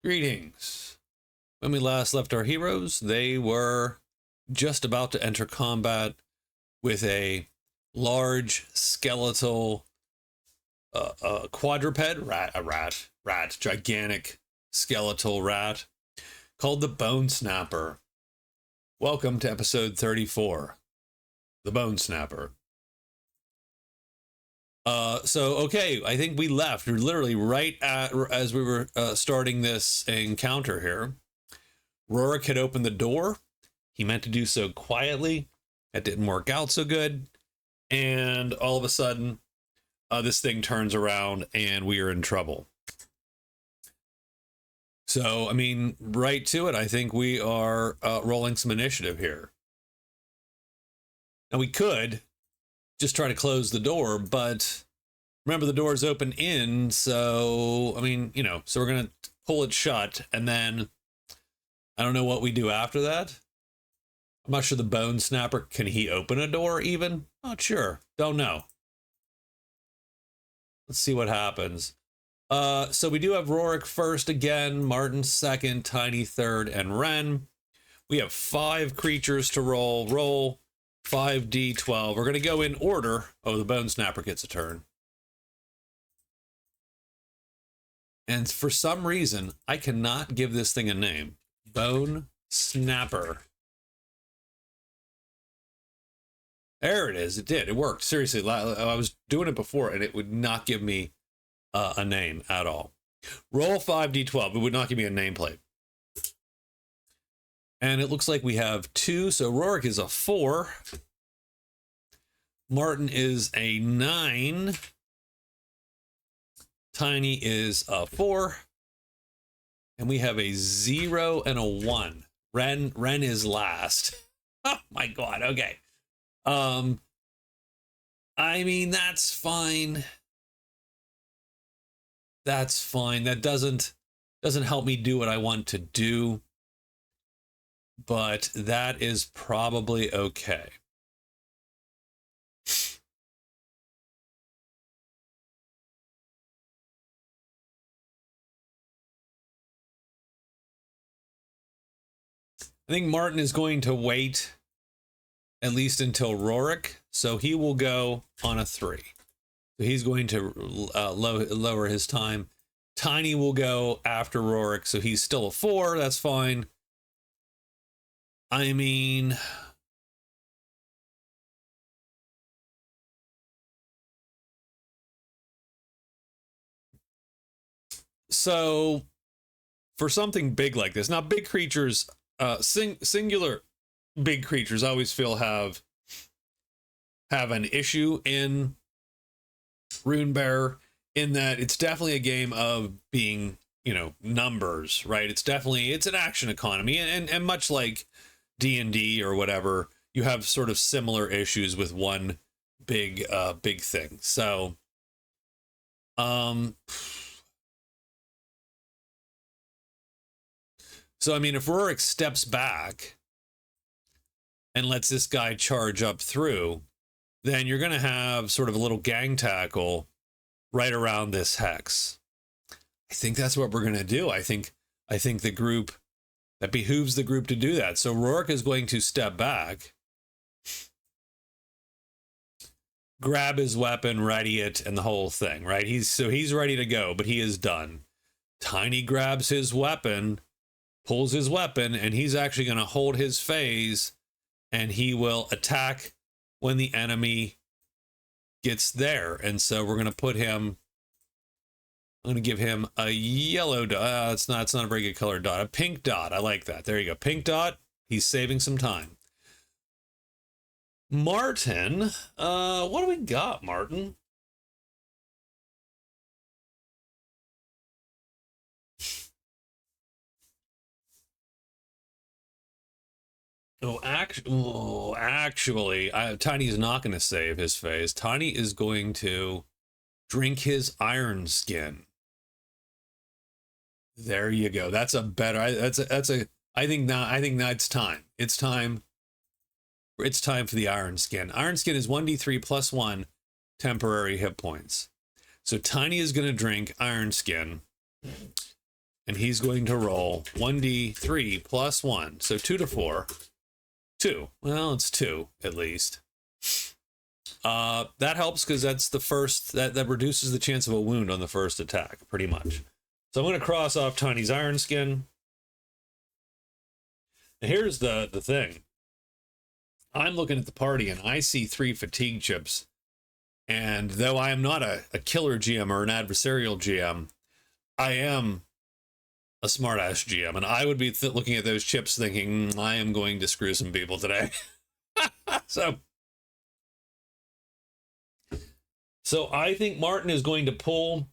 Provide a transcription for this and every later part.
Greetings. When we last left our heroes, they were just about to enter combat with a large skeletal quadruped rat, gigantic skeletal rat called the Bonesnapper. Welcome to episode 34, the Bonesnapper. Okay, I think we left literally right as we were starting this encounter here. Rurik had opened the door. He meant to do so quietly. That didn't work out so good. And all of a sudden, this thing turns around and we are in trouble. So, I mean, right to it, I think we are rolling some initiative here. Now, we could just try to close the door, but remember the door is open in, so I mean, you know, so we're gonna pull it shut, and then I don't know what we do after that. I'm not sure the Bonesnapper, can he open a door even? Not sure, don't know. Let's see what happens. So we do have Rurik first again, Martin second, Tiny third, and Ren. We have 5 creatures to roll 5d12. We're going to go in order. Oh, the Bonesnapper gets a turn. And for some reason, I cannot give this thing a name. Bonesnapper. There it is. It did. It worked. Seriously, I was doing it before, and it would not give me a name at all. Roll 5d12. It would not give me a nameplate. And it looks like we have 2. So Rurik is a 4. Martin is a 9. Tiny is a 4. And we have a 0 and a 1. Ren is last. Oh my god, okay. I mean, that's fine. That's fine. That doesn't help me do what I want to do. But that is probably okay. I think Martin is going to wait at least until Rurik, so he will go on a 3. So he's going to lower his time. Tiny will go after Rurik, so he's still a 4. That's fine. I mean, so for something big like this, now big creatures, singular big creatures, I always feel have an issue in Runebearer, in that it's definitely a game of being, you know, numbers, right? It's an action economy, and much like D&D or whatever, you have sort of similar issues with one big thing. So I mean, if Rurik steps back and lets this guy charge up through, then you're going to have sort of a little gang tackle right around this hex. I think that's what we're going to do. I think the group, that behooves the group to do that. So Rurik is going to step back, grab his weapon, ready it, and the whole thing, right? He's ready to go, but he is done. Tiny grabs his weapon, pulls his weapon, and he's actually going to hold his phase, and he will attack when the enemy gets there. And so we're going to put him, I'm going to give him a yellow dot. It's not a very good color dot. A pink dot. I like that. There you go. Pink dot. He's saving some time. Martin. What do we got, Martin? Actually, Tiny is not going to save his phase. Tiny is going to drink his iron skin. There you go. That's a better. I think now it's time. It's time for the iron skin. Iron skin is 1d3 plus 1 temporary hit points. So Tiny is going to drink iron skin, and and he's going to roll 1d3 plus 1. So 2 to 4. 2. Well, it's 2 at least. That helps because that's the first, that reduces the chance of a wound on the first attack, pretty much. So I'm going to cross off Tiny's Iron Skin. And here's the thing. I'm looking at the party and I see 3 fatigue chips. And though I am not a killer GM or an adversarial GM, I am a smartass GM. And I would be looking at those chips thinking, I am going to screw some people today. So I think Martin is going to pull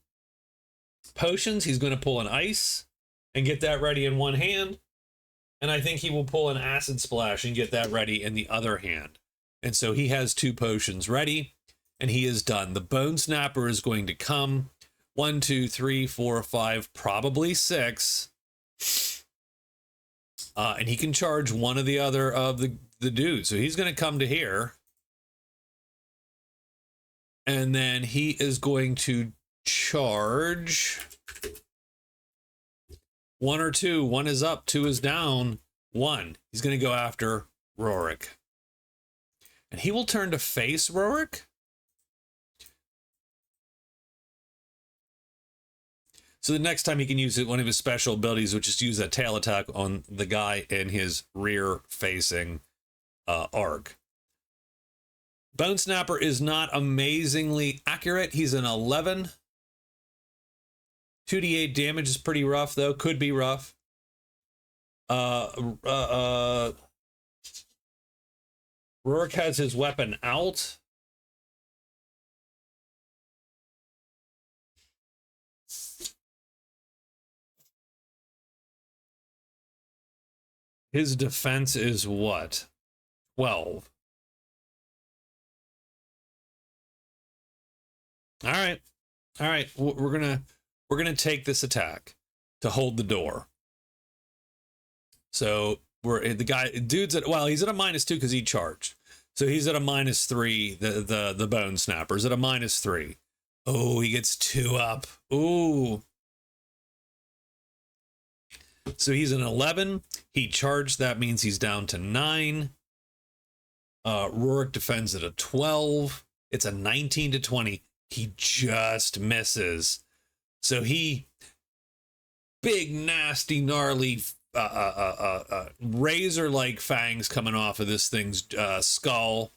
potions. He's going to pull an ice and get that ready in one hand. And I think he will pull an acid splash and get that ready in the other hand. And so he has 2 potions ready and he is done. The Bonesnapper is going to come 1, 2, 3, 4, 5, probably 6. And he can charge one or the other of the dudes. So he's going to come to here. And then he is going to charge 1 or 2. 1 is up, 2 is down. 1. He's going to go after Rorik. And he will turn to face Rorik. So the next time he can use one of his special abilities, which is use a tail attack on the guy in his rear-facing arc. Bonesnapper is not amazingly accurate. He's an 11. 2d8 damage is pretty rough, though. Could be rough. Rorik has his weapon out. His defense is what? 12. All right. We're gonna take this attack to hold the door. So dude's at, well, he's at a -2 because he charged. So he's at a -3. The Bonesnapper's at a -3. Oh, he gets 2 up. Ooh. So he's an 11. He charged. That means he's down to 9. Rorik defends at a 12. It's a 19 to 20. He just misses. So he, big, nasty, gnarly, razor-like fangs coming off of this thing's skull.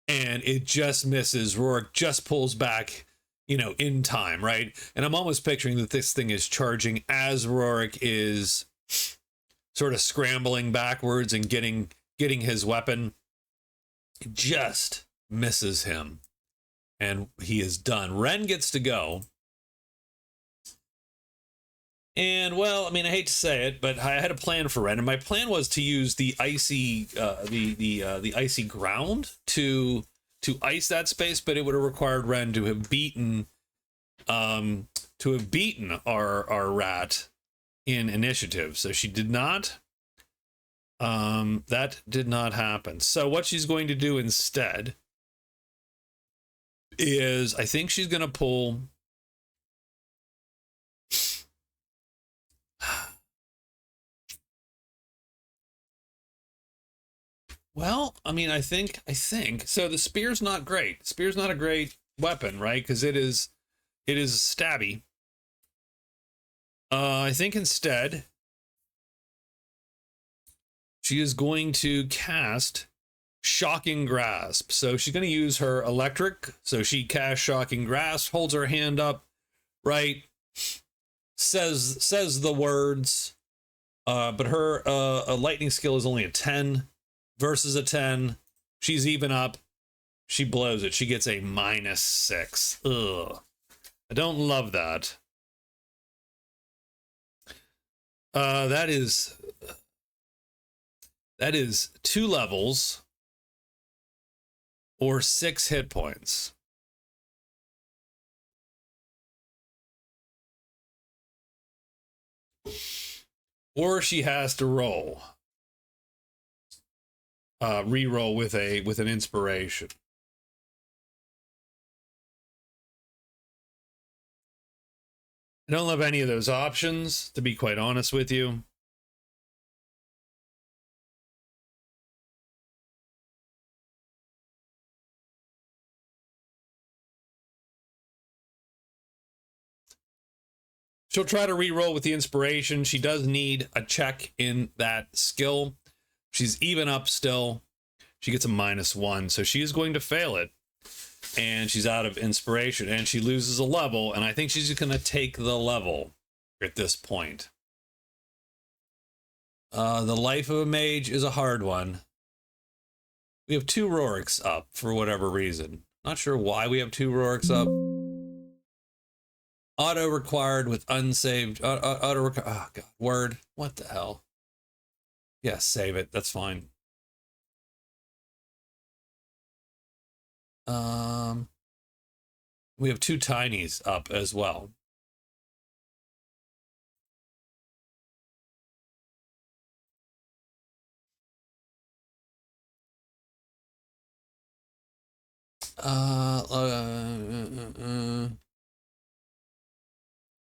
And it just misses. Rorik just pulls back, in time, right? And I'm almost picturing that this thing is charging as Rorik is sort of scrambling backwards and getting his weapon. It just misses him. And he is done. Ren gets to go. And, well, I mean, I hate to say it, but I had a plan for Ren. And my plan was to use the icy, the icy ground to ice that space, but it would have required Ren to have beaten our rat in initiative. So she did not. That did not happen. So what she's going to do instead is, I think she's going to pull. Well, I mean, I think so. The spear's not great. Spear's not a great weapon, right? Because it is stabby. I think instead she is going to cast Shocking Grasp. So she's going to use her electric. So she casts Shocking Grasp, holds her hand up, right? Says the words. But her lightning skill is only a 10 versus a 10. She's even up. She blows it. She gets a -6. Ugh. I don't love that. That is 2 levels or 6 hit points. Or she has to roll. Re-roll with an inspiration. I don't love any of those options, to be quite honest with you. She'll try to re-roll with the inspiration. She does need a check in that skill. She's even up still. She gets a -1, so she is going to fail it. And she's out of inspiration, and she loses a level, and I think she's just going to take the level at this point. The life of a mage is a hard one. We have 2 Roriks up for whatever reason. Not sure why we have 2 Roriks up. Auto required with unsaved. Auto required. Oh, God. Word. What the hell? Yeah, save it. That's fine. We have 2 tinies up as well.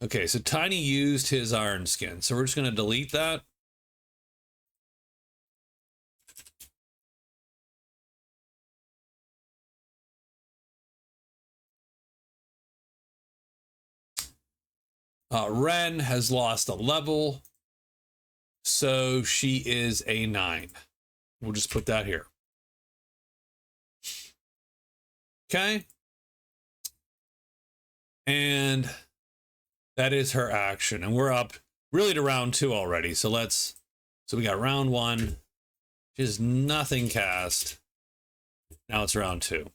Okay, so Tiny used his iron skin, so we're just going to delete that. Ren has lost a level, so she is a 9. We'll just put that here. Okay. And that is her action. And we're up really to round 2 already. So we got round 1. Just nothing cast. Now it's round 2.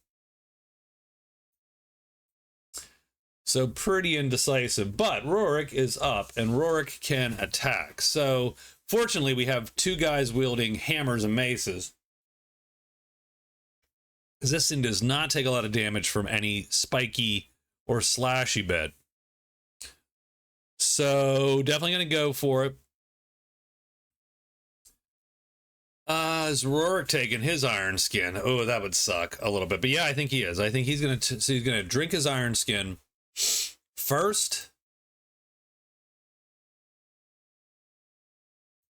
So pretty indecisive, but Rorik is up and Rorik can attack. So fortunately we have 2 guys wielding hammers and maces. This thing does not take a lot of damage from any spiky or slashy bit. So definitely going to go for it. Is Rorik taking his iron skin? Oh, that would suck a little bit. But yeah, I think he is. I think he's going to drink his iron skin first.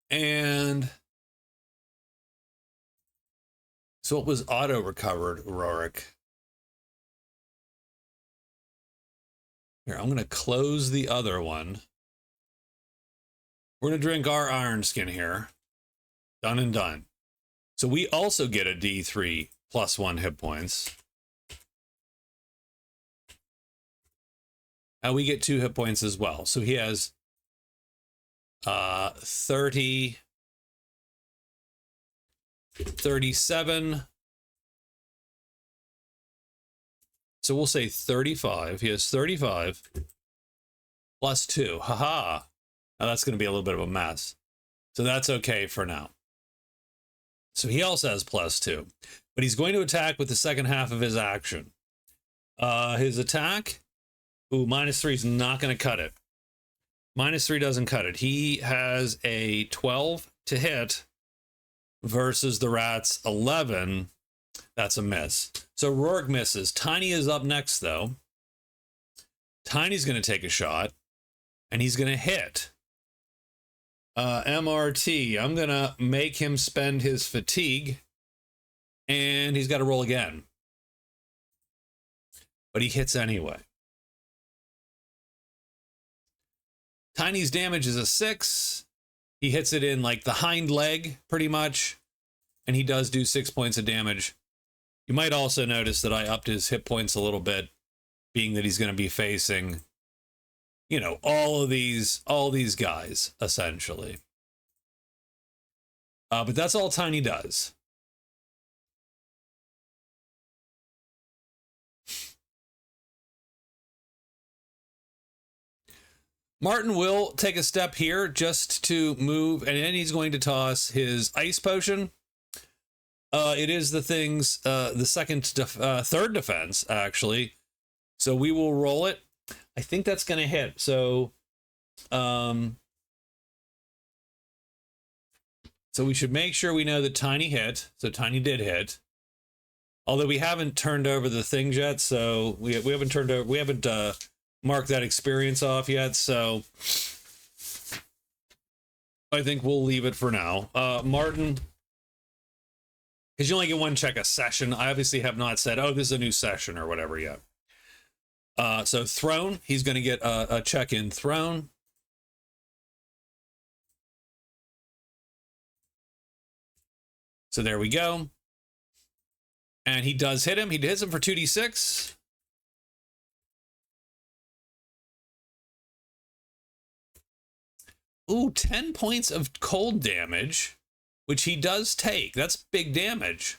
And so it was auto recovered, Rorik. Here, I'm going to close the other one. We're going to drink our iron skin here. Done and done. So we also get a D3 +1 hit points. And we get 2 hit points as well. So he has 30, 37. So we'll say 35. He has 35 +2. Haha. Now that's going to be a little bit of a mess. So that's okay for now. So he also has +2. But he's going to attack with the second half of his action. His attack, ooh, -3 is not going to cut it. -3 doesn't cut it. He has a 12 to hit versus the rat's 11. That's a miss. So Rorik misses. Tiny is up next, though. Tiny's going to take a shot, and he's going to hit. MRT. I'm going to make him spend his fatigue, and he's got to roll again. But he hits anyway. Tiny's damage is a 6. He hits it in like the hind leg, pretty much, and he does do 6 points of damage. You might also notice that I upped his hit points a little bit, being that he's going to be facing, you know, all these guys, essentially. But that's all Tiny does. Martin will take a step here just to move, and then he's going to toss his ice potion. It is the thing's the third defense, actually. So we will roll it. I think that's going to hit. So, so we should make sure we know that Tiny hit. So Tiny did hit. Although we haven't turned over the things yet, so we haven't turned over. We haven't mark that experience off yet, so I think we'll leave it for now. Martin, because you only get one check a session. I obviously have not said, oh, this is a new session or whatever yet. So Throne, he's going to get a check in Throne. So there we go. And he does hit him. He hits him for 2d6. Ooh, 10 points of cold damage, which he does take. That's big damage.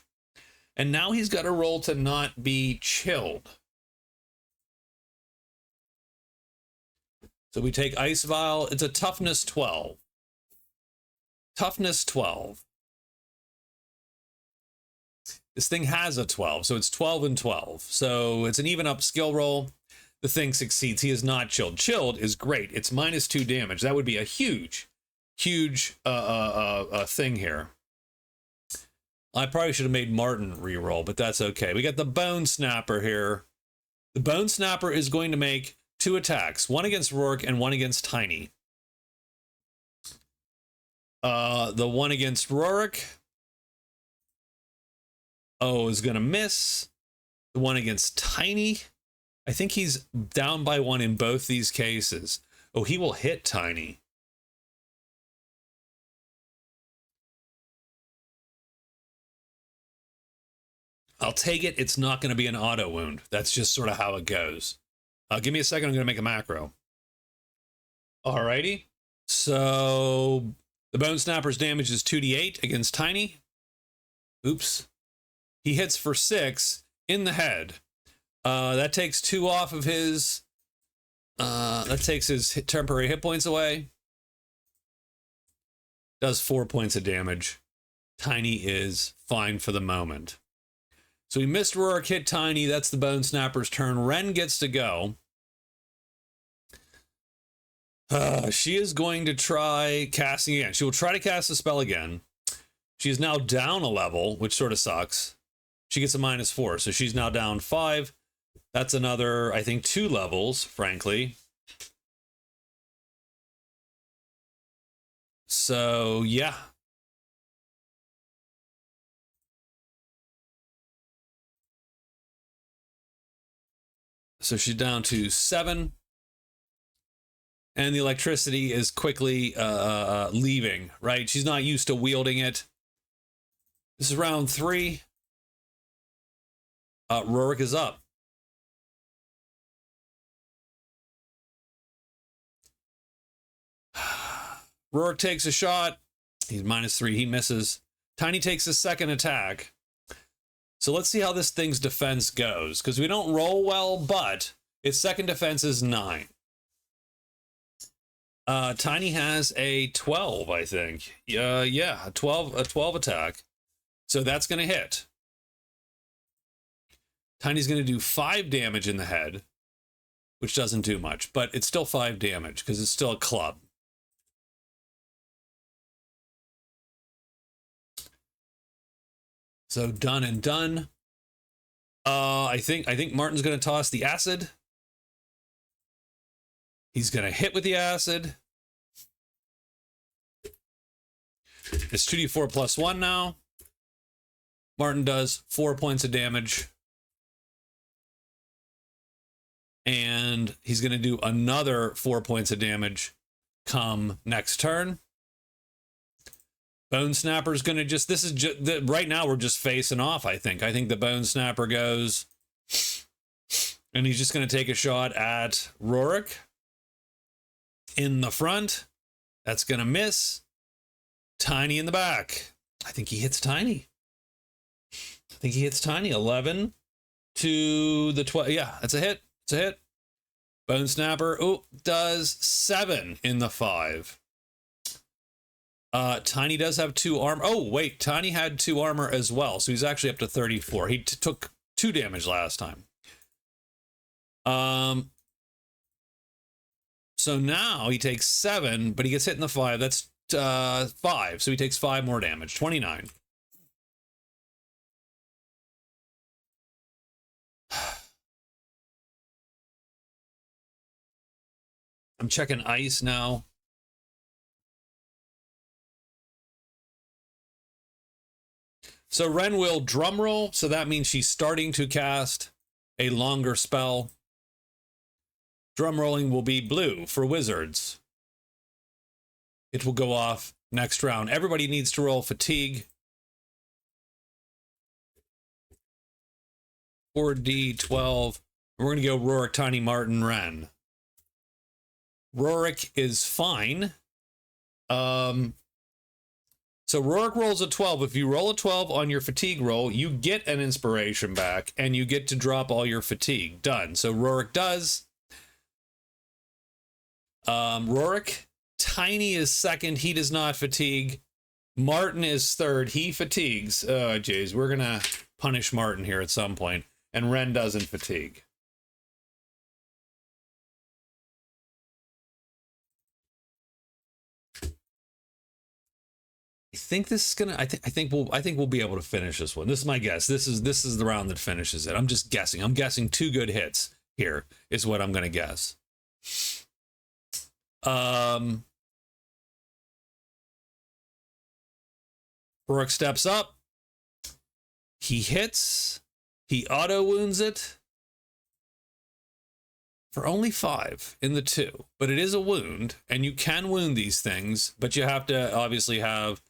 And now he's got to roll to not be chilled. So we take Ice Vial. It's a toughness 12. Toughness 12. This thing has a 12, so it's 12 and 12. So it's an even up skill roll. The thing succeeds. He is not chilled. Chilled is great. It's -2 damage. That would be a huge thing here. I probably should have made Martin reroll, but that's okay. We got the Bonesnapper here. The Bonesnapper is going to make 2 attacks, one against Rourke and one against Tiny. The one against Rourke, is going to miss. The one against Tiny, I think he's down by 1 in both these cases. Oh, he will hit Tiny. I'll take it. It's not going to be an auto wound. That's just sort of how it goes. Give me a second. I'm going to make a macro. Alrighty. So the Bonesnapper's damage is 2d8 against Tiny. Oops. He hits for 6 in the head. That takes 2 off of his... that takes his temporary hit points away. Does 4 points of damage. Tiny is fine for the moment. So we missed Rourke, hit Tiny. That's the Bonesnapper's turn. Ren gets to go. She is going to try casting again. She will try to cast the spell again. She is now down a level, which sort of sucks. She gets a -4, so she's now down 5. That's another, I think, 2 levels, frankly. So, yeah. So she's down to 7. And the electricity is quickly leaving, right? She's not used to wielding it. This is round 3. Rourke is up. Rourke takes a shot. He's -3. He misses. Tiny takes a second attack. So let's see how this thing's defense goes, because we don't roll well, but its second defense is 9. Tiny has a 12, I think. Yeah, a 12 attack. So that's going to hit. Tiny's going to do 5 damage in the head, which doesn't do much, but it's still 5 damage because it's still a club. So done and done. I think Martin's going to toss the acid. He's going to hit with the acid. It's 2d4 plus 1 now. Martin does 4 points of damage. And he's going to do another 4 points of damage come next turn. Bonesnapper's going to just... This is just... Right now, we're just facing off, I think. I think the Bonesnapper goes... And he's just going to take a shot at Rourke. In the front. That's going to miss. Tiny in the back. I think he hits Tiny. 11 to the 12. Yeah, that's a hit. It's a hit. Bonesnapper, does 7 in the 5. Tiny does have 2 armor. Oh, wait, Tiny had 2 armor as well, so he's actually up to 34. He took 2 damage last time. So now he takes 7, but he gets hit in the 5. That's 5, so he takes 5 more damage. 29. I'm checking ice now. So Ren will drum roll, so that means she's starting to cast a longer spell. Drum rolling will be blue for wizards. It will go off next round. Everybody needs to roll fatigue. 4d12. We're going to go Rorik, Tiny, Martin, Ren. Rorik is fine. So Rorik rolls a 12. If you roll a 12 on your fatigue roll, you get an inspiration back, and you get to drop all your fatigue. Done. So Rorik does. Rorik, Tiny is second. He does not fatigue. Martin is third. He fatigues. Oh, jeez. We're going to punish Martin here at some point. And Ren doesn't fatigue. I think this is gonna. I think we'll be able to finish this one. This is my guess. This is the round that finishes it. I'm just guessing. I'm guessing 2 good hits here is what I'm gonna guess. Rorik steps up. He hits. He auto wounds it for only 5 in the 2, but it is a wound, and you can wound these things, but you have to obviously have.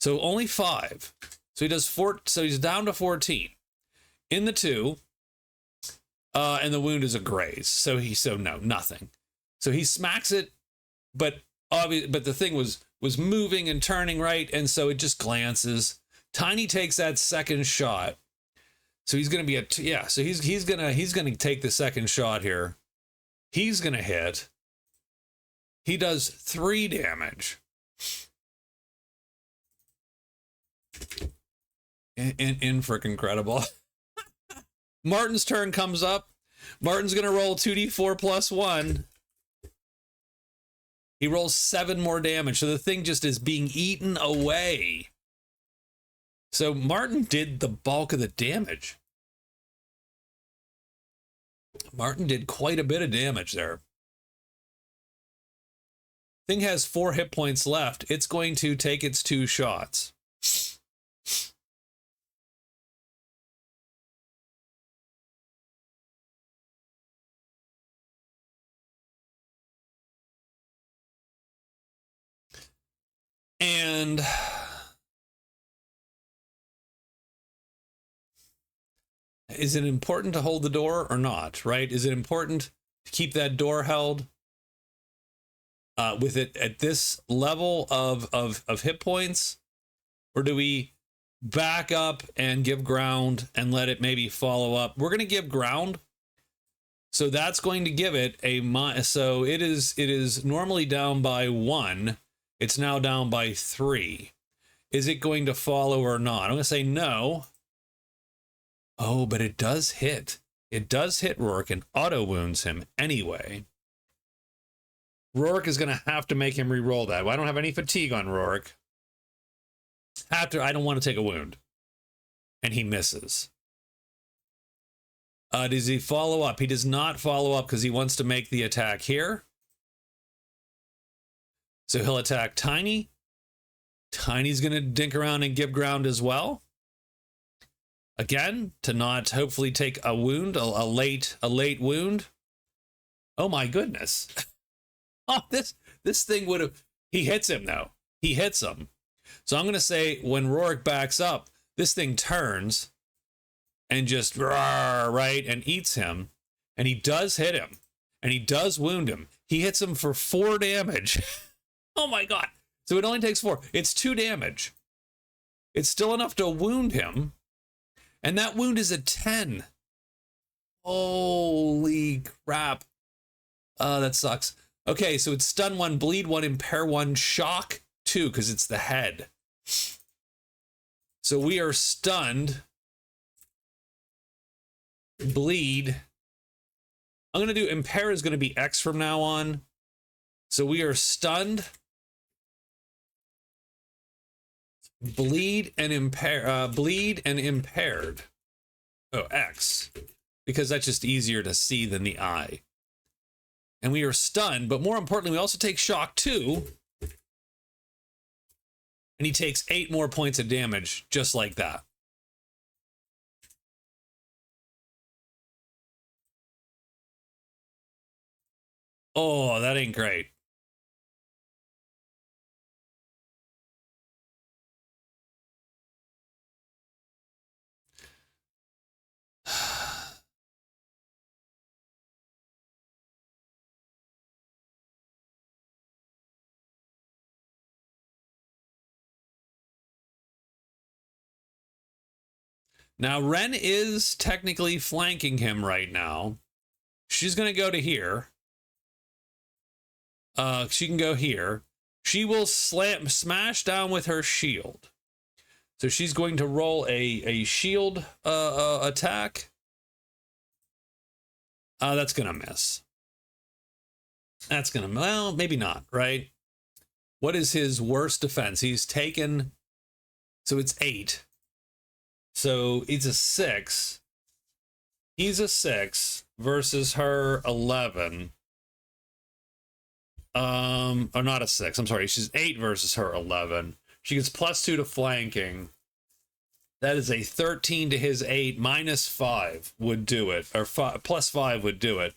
So only 5. So he does 4. So he's down to 14 in the 2. And the wound is a graze. So no, nothing. So he smacks it, but the thing was moving and turning, right? And so it just glances. Tiny takes that second shot. So he's going to be so he's going to take the second shot here. He's going to hit. He does 3 damage. In freaking incredible. Martin's turn comes up. Martin's gonna roll 2d4 plus 1. He rolls 7 more damage, so the thing just is being eaten away. So Martin did the bulk of the damage. Martin did quite a bit of damage there. Thing has 4 hit points left. It's going to take its 2 shots. And is it important to hold the door or not, right? Is it important to keep that door held with it at this level of hit points? Or do we back up and give ground and let it maybe follow up? We're going to give ground. So that's going to give it so it is normally down by 1. It's now down by 3. Is it going to follow or not? I'm going to say no. Oh, but it does hit. It does hit Rorik and auto wounds him anyway. Rorik is going to have to make him re-roll that. I don't have any fatigue on Rorik. I don't want to take a wound. And he misses. Does he follow up? He does not follow up because he wants to make the attack here. So he'll attack Tiny. Tiny's going to dink around and give ground as well. Again, to not hopefully take a wound, a late wound. Oh my goodness. Oh, this thing would have... He hits him, though. He hits him. So I'm going to say when Rorik backs up, this thing turns and just, right, and eats him. And he does hit him. And he does wound him. He hits him for 4 damage. Oh my god. So it only takes 4. It's 2 damage. It's still enough to wound him. And that wound is a 10. Holy crap. That sucks. Okay, so it's stun 1, bleed 1, impair 1, shock 2, because it's the head. So we are stunned. Bleed. I'm going to do impair is going to be X from now on. So we are stunned. Bleed and impaired. Oh, X. Because that's just easier to see than the I. and we are stunned, but more importantly, we also take shock 2. And he takes 8 more points of damage, just like that. Oh, that ain't great. Now, Ren is technically flanking him right now. She's going to go to here. She can go here. She will smash down with her shield. So she's going to roll a shield attack. That's going to miss. That's going to, well, maybe not, right? What is his worst defense? He's taken, so it's 8. So it's a 6. He's a 6 versus her 11. Or not a 6. I'm sorry. She's 8 versus her 11. She gets +2 to flanking. That is a 13 to his 8. -5 would do it, or +5 would do it.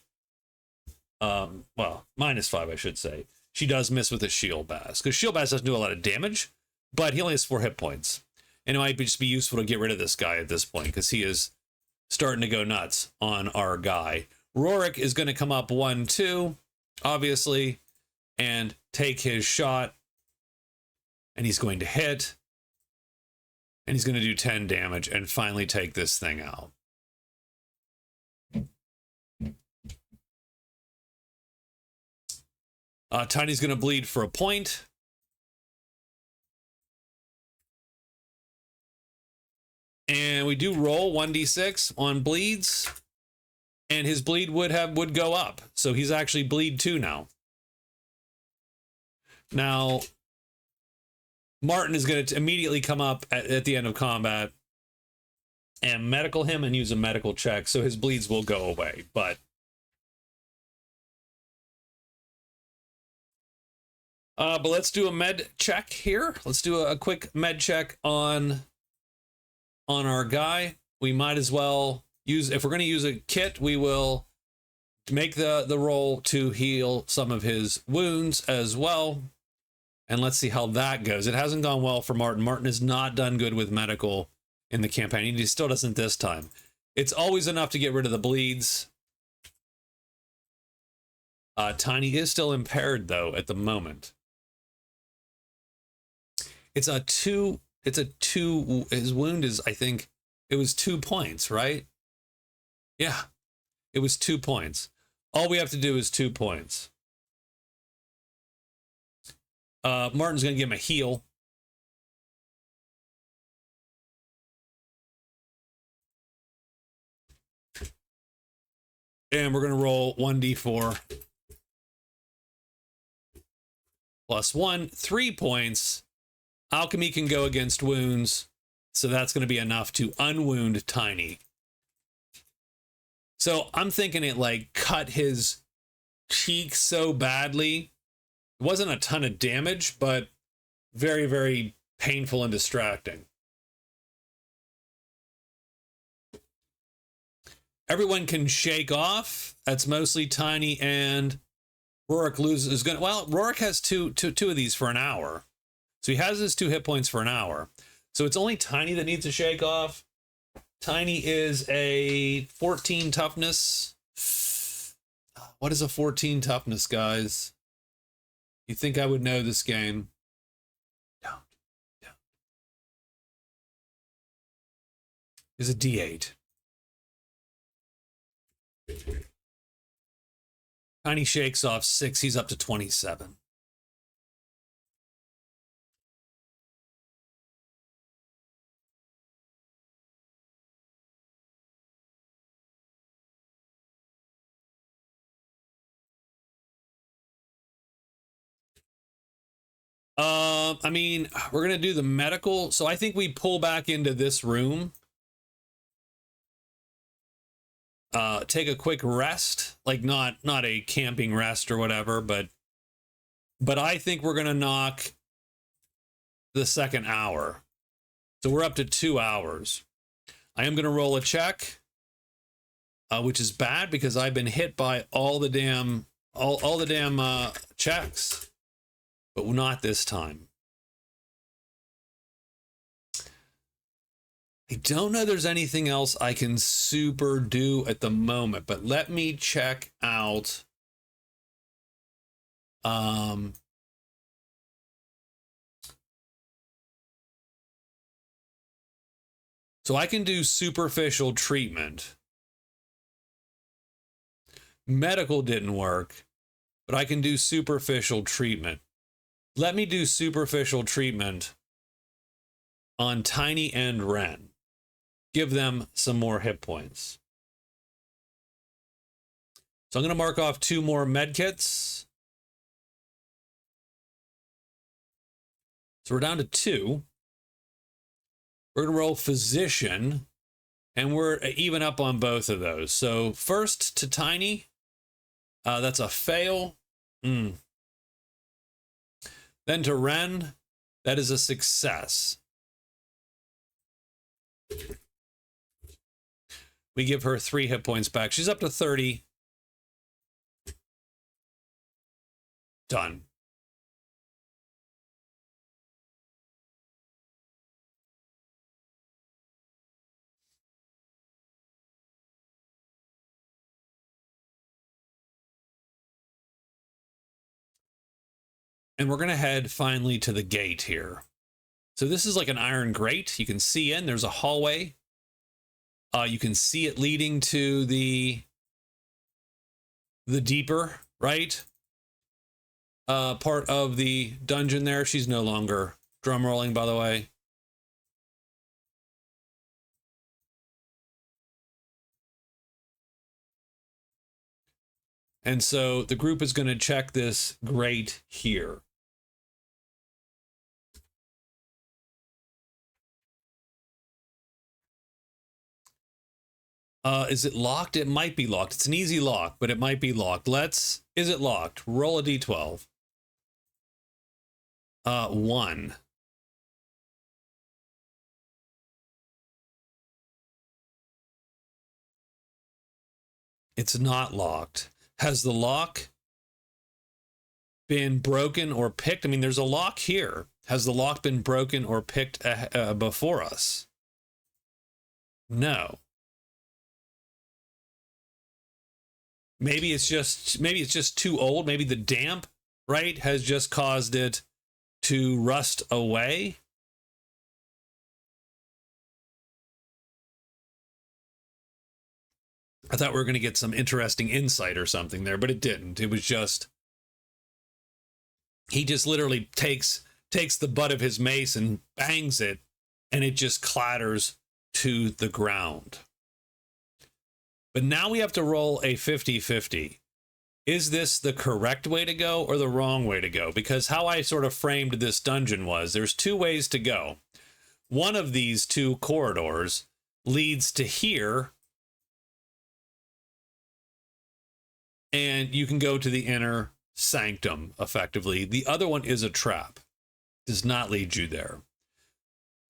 Well, -5, I should say. She does miss with a shield bass, because shield bass doesn't do a lot of damage, but he only has 4 hit points. And it might just be useful to get rid of this guy at this point, because he is starting to go nuts on our guy. Rorik is going to come up 1-2, obviously, and take his shot. And he's going to hit. And he's going to do 10 damage and finally take this thing out. Tiny's going to bleed for a point. And we do roll 1d6 on bleeds, and his bleed would go up. So he's actually bleed 2 now. Now, Martin is going to immediately come up at the end of combat and medical him and use a medical check, so his bleeds will go away. But let's do a med check here. Let's do a quick med check on our guy. We might as well use, if we're going to use a kit, we will make the roll to heal some of his wounds as well. And let's see how that goes. It hasn't gone well for Martin. Martin has not done good with medical in the campaign. He still doesn't this time. It's always enough to get rid of the bleeds. Tiny is still impaired, though, at the moment. It's a 2. His wound is, I think, it was 2 points, right? Yeah, it was 2 points. All we have to do is 2 points. Martin's going to give him a heal. And we're going to roll 1d4 +1, 3 points. Alchemy can go against wounds, so that's going to be enough to unwound Tiny. So I'm thinking it like cut his cheek so badly. It wasn't a ton of damage, but very, very painful and distracting. Everyone can shake off. That's mostly Tiny, and Rorik loses. Well, Rorik has two of these for an hour. So he has his 2 hit points for an hour. So it's only Tiny that needs to shake off. Tiny is a 14 toughness. What is a 14 toughness, guys? You think I would know this game? Don't. Is a D8. Tiny shakes off 6. He's up to 27. I mean, we're going to do the medical. So I think we pull back into this room. take a quick rest, like not a camping rest or whatever, but I think we're gonna knock the second hour. So we're up to 2 hours. I am gonna roll a check, which is bad because I've been hit by all the damn checks, but not this time. I don't know there's anything else I can super do at the moment, but let me check out. So I can do superficial treatment. Medical didn't work, but I can do superficial treatment. Let me do superficial treatment on Tiny and Ren. Give them some more hit points. So I'm going to mark off 2 more med kits. So we're down to 2. We're going to roll Physician, and we're even up on both of those. So first to Tiny, that's a fail. Then to Ren, that is a success. We give her 3 hit points back. She's up to 30. Done. And we're going to head finally to the gate here. So this is like an iron grate. You can see in. There's a hallway. You can see it leading to the deeper, right? Part of the dungeon there. She's no longer drum rolling, by the way. And so the group is going to check this grate here. Is it locked? It might be locked. It's an easy lock, but it might be locked. Is it locked? Roll a d12. 1. It's not locked. Has the lock been broken or picked? I mean, there's a lock here. Has the lock been broken or picked before us? No. Maybe it's just too old. Maybe the damp, right, has just caused it to rust away. I thought we were going to get some interesting insight or something there, but it didn't. It was just, he just literally takes the butt of his mace and bangs it, and it just clatters to the ground. But now we have to roll a 50-50. Is this the correct way to go or the wrong way to go? Because how I sort of framed this dungeon was, there's 2 ways to go. One of these 2 corridors leads to here, and you can go to the inner sanctum, effectively. The other one is a trap. Does not lead you there.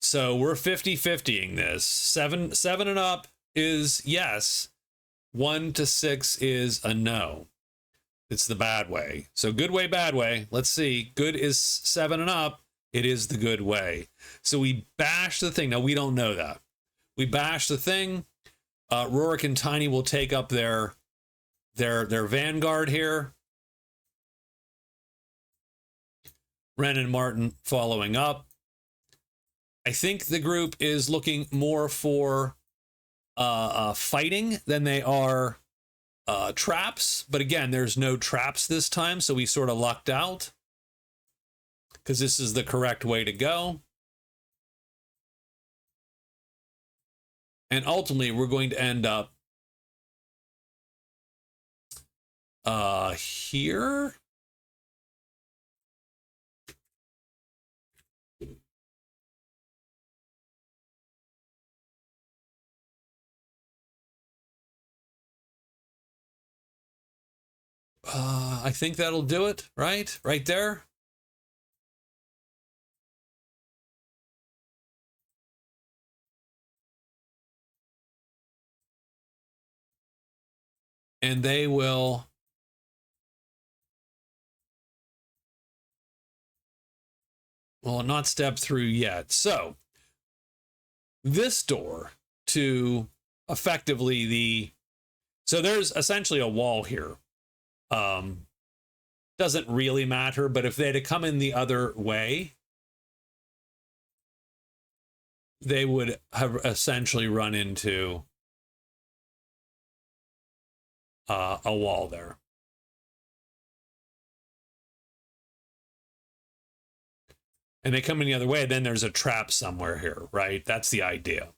So we're 50-50ing this. 7 and up is yes. 1 to 6 is a no. It's the bad way. So good way, bad way. Let's see. Good is 7 and up. It is the good way. So we bash the thing. Now, we don't know that. We bash the thing. Rorik and Tiny will take up their vanguard here. Ren and Martin following up. I think the group is looking more for fighting than they are traps. But again, there's no traps this time, so we sort of lucked out because this is the correct way to go. And ultimately, we're going to end up here. I think that'll do it, right? Right there. And they will not step through yet. So this door to effectively so there's essentially a wall here. Doesn't really matter, but if they had to come in the other way, they would have essentially run into a wall there. And they come in the other way, then there's a trap somewhere here, right? That's the idea.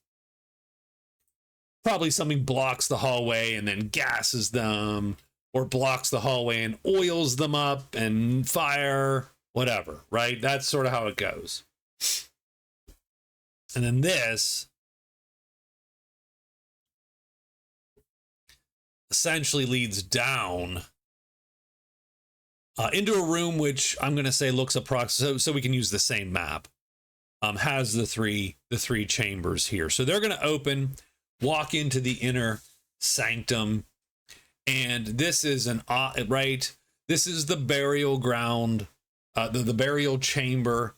Probably something blocks the hallway and then gasses them, or blocks the hallway and oils them up and fire, whatever, right? That's sort of how it goes. And then this essentially leads down into a room which I'm going to say looks approximately, so we can use the same map. Has the three chambers here. So they're going to open, walk into the inner sanctum, and this is this is the burial ground, the burial chamber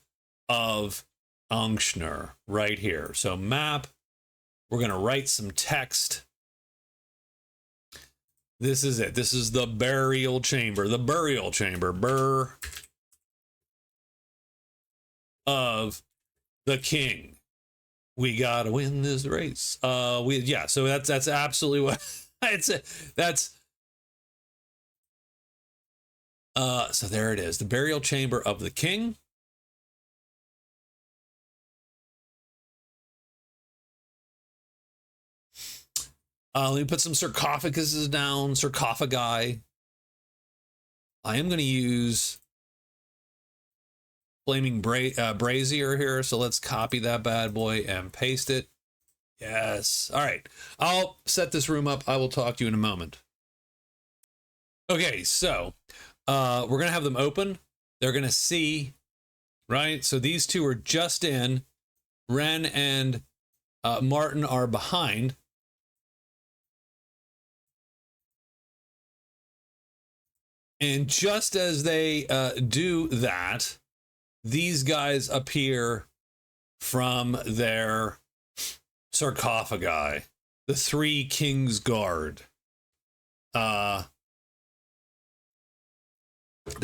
of Angstner right here. So map, we're going to write some text. This is it. This is the burial chamber. The burial chamber. Of the king. We gotta win this race. So that's absolutely what so there it is. The burial chamber of the king. Let me put some sarcophaguses down, sarcophagi. I am going to use Flaming Brazier here, so let's copy that bad boy and paste it. Yes. All right. I'll set this room up. I will talk to you in a moment. Okay, so we're going to have them open. They're going to see, right? So these two are just in. Ren and Martin are behind. And just as they do that, these guys appear from their sarcophagi, the three King's Guard. They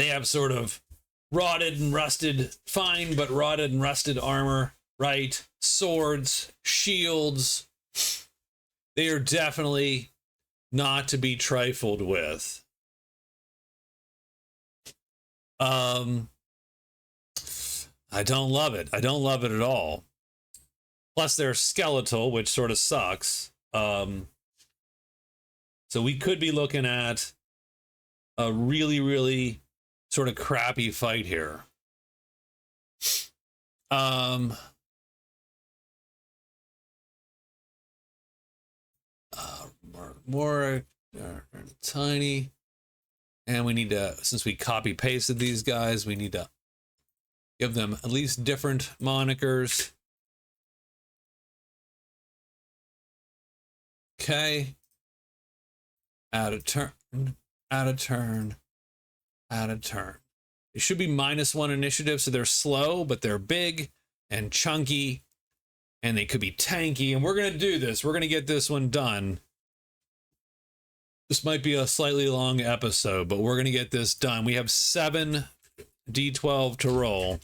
have sort of rotted and rusted, fine, but rotted and rusted armor, right? Swords, shields. They are definitely not to be trifled with. I don't love it. I don't love it at all. Plus they're skeletal, which sort of sucks. So we could be looking at a really, really sort of crappy fight here. More tiny. And we need to, since we copy pasted these guys, we need to give them at least different monikers. Okay. Add a turn, add a turn, add a turn. It should be -1 initiative, so they're slow, but they're big and chunky, and they could be tanky. And we're going to do this. We're going to get this one done. This might be a slightly long episode, but we're going to get this done. We have 7 D12 to roll.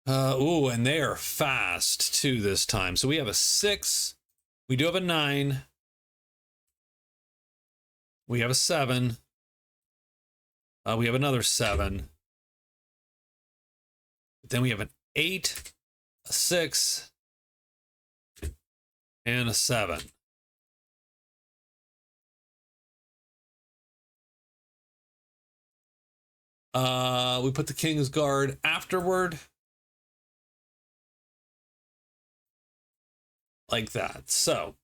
Ooh, and they are fast too this time. So we have a 6. We do have a 9. We have a 7. We have another 7. Then we have an 8, a 6, and a 7. We put the King's Guard afterward. Like that. So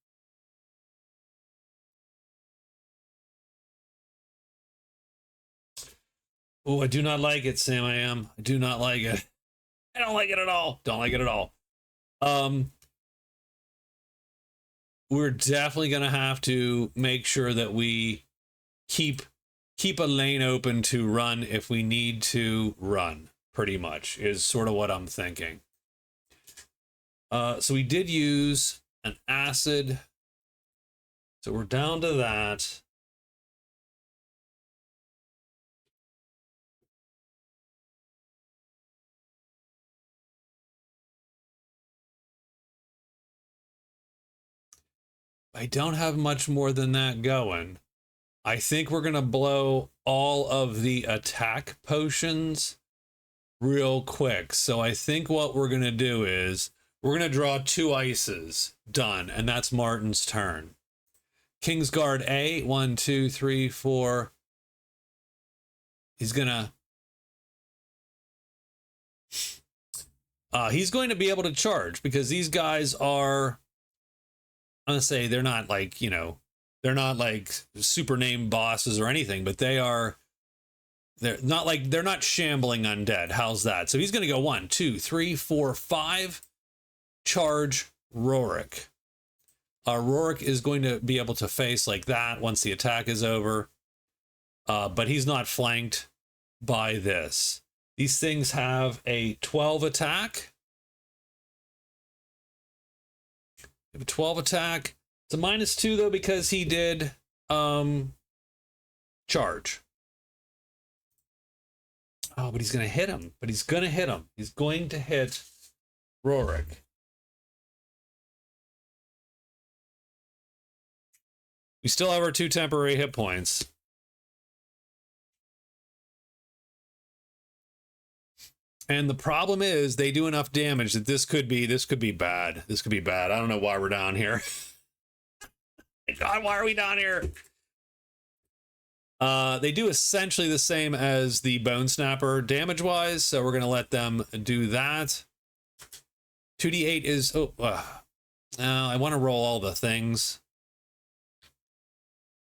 Oh, I do not like it, Sam. I do not like it. I don't like it at all. Don't like it at all. We're definitely gonna have to make sure that we keep a lane open to run if we need to run. Pretty much is sort of what I'm thinking. So we did use an acid, so we're down to that. I don't have much more than that going. I think we're gonna blow all of the attack potions real quick. So I think what we're gonna do is we're gonna draw 2 ices. Done. And that's Martin's turn. Kingsguard A, 1, 2, 3, 4. He's gonna he's going to be able to charge because these guys are, I'm gonna say they're not like, you know, they're not like super name bosses or anything, but they're not shambling undead. How's that? So he's gonna go 1, 2, 3, 4, 5. Charge Rorik. Rorik is going to be able to face like that once the attack is over, but he's not flanked by this. These things have a 12 attack. They have a 12 attack. It's a -2 though because he did charge. Oh, but he's gonna hit him. He's going to hit Rorik. We still have our 2 temporary hit points. And the problem is they do enough damage that this could be bad. This could be bad. I don't know why we're down here. God, why are we down here? They do essentially the same as the Bonesnapper damage-wise, so we're going to let them do that. 2d8 is... I want to roll all the things.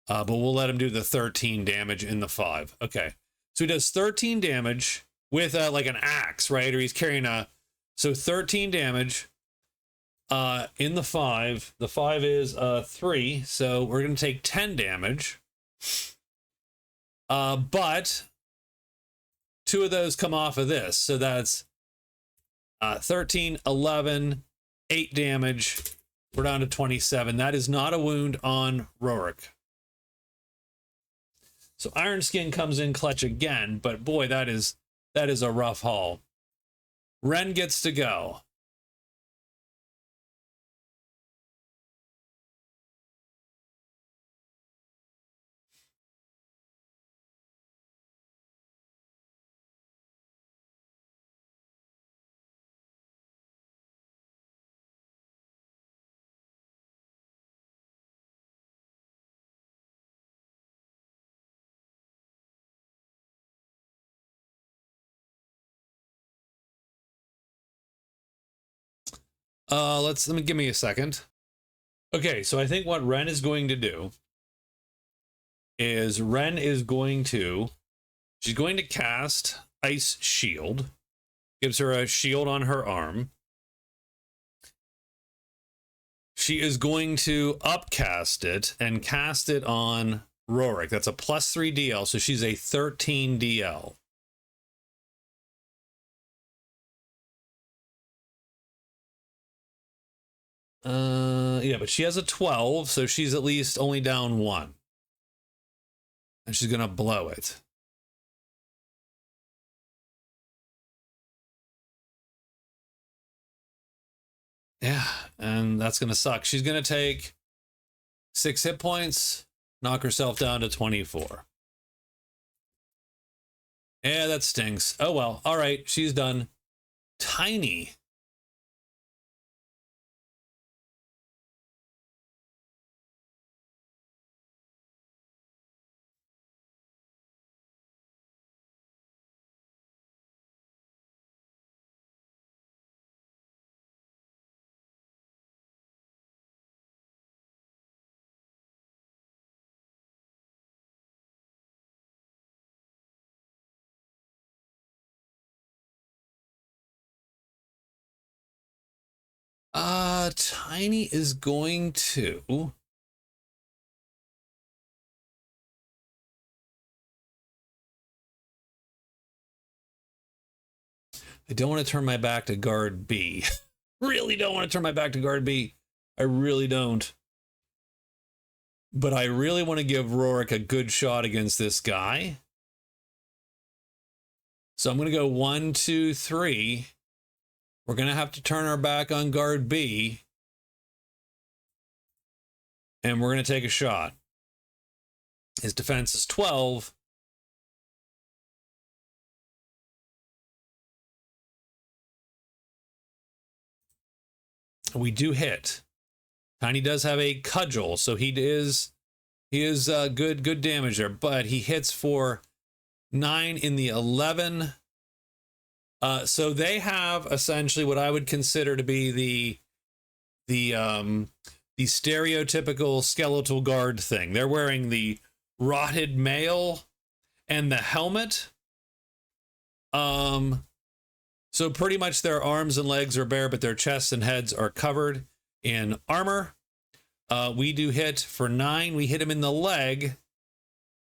But we'll let him do the 13 damage in the 5. Okay. So he does 13 damage with like an axe, right? Or he's carrying so 13 damage in the 5. The 5 is 3, so we're going to take 10 damage. But 2 of those come off of this. So that's 13, 11, 8 damage. We're down to 27. That is not a wound on Rorik. So Iron Skin comes in clutch again, but boy, that is a rough haul. Ren gets to go. Let me give me a second. Okay, so I think what Ren is going to do is she's going to cast Ice Shield. Gives her a shield on her arm. She is going to upcast it and cast it on Rorik. That's a +3 DL, so she's a 13 DL. Yeah, but she has a 12, so she's at least only down 1. And she's gonna blow it. Yeah, and that's gonna suck. She's gonna take 6 hit points, knock herself down to 24. Yeah, that stinks. Oh well, all right, she's done. Tiny. Tiny is going to... I don't want to turn my back to guard B. Really don't want to turn my back to guard B. I really don't. But I really want to give Rorik a good shot against this guy. So I'm going to go 1, 2, 3. We're going to have to turn our back on guard B. And we're going to take a shot. His defense is 12. We do hit. Tiny does have a cudgel, so he is good damage there, but he hits for 9 in the 11. So they have essentially what I would consider to be the stereotypical skeletal guard thing. They're wearing the rotted mail and the helmet. So pretty much their arms and legs are bare, but their chests and heads are covered in armor. We do hit for 9. We hit him in the leg.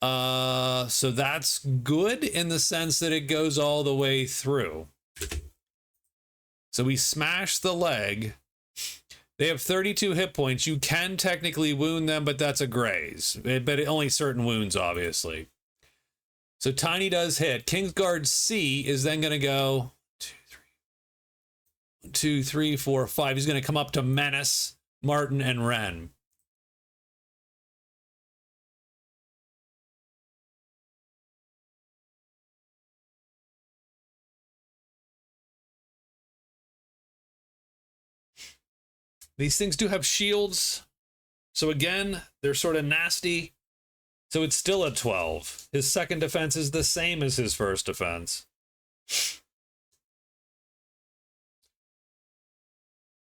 So that's good in the sense that it goes all the way through. So we smash the leg. They have 32 hit points. You can technically wound them, but that's a graze. But only certain wounds, obviously. So Tiny does hit. Kingsguard C is then going to go 2, 3, 4, 5. He's going to come up to Menace, Martin, and Ren. These things do have shields. So again, they're sort of nasty. So it's still a 12. His second defense is the same as his first defense.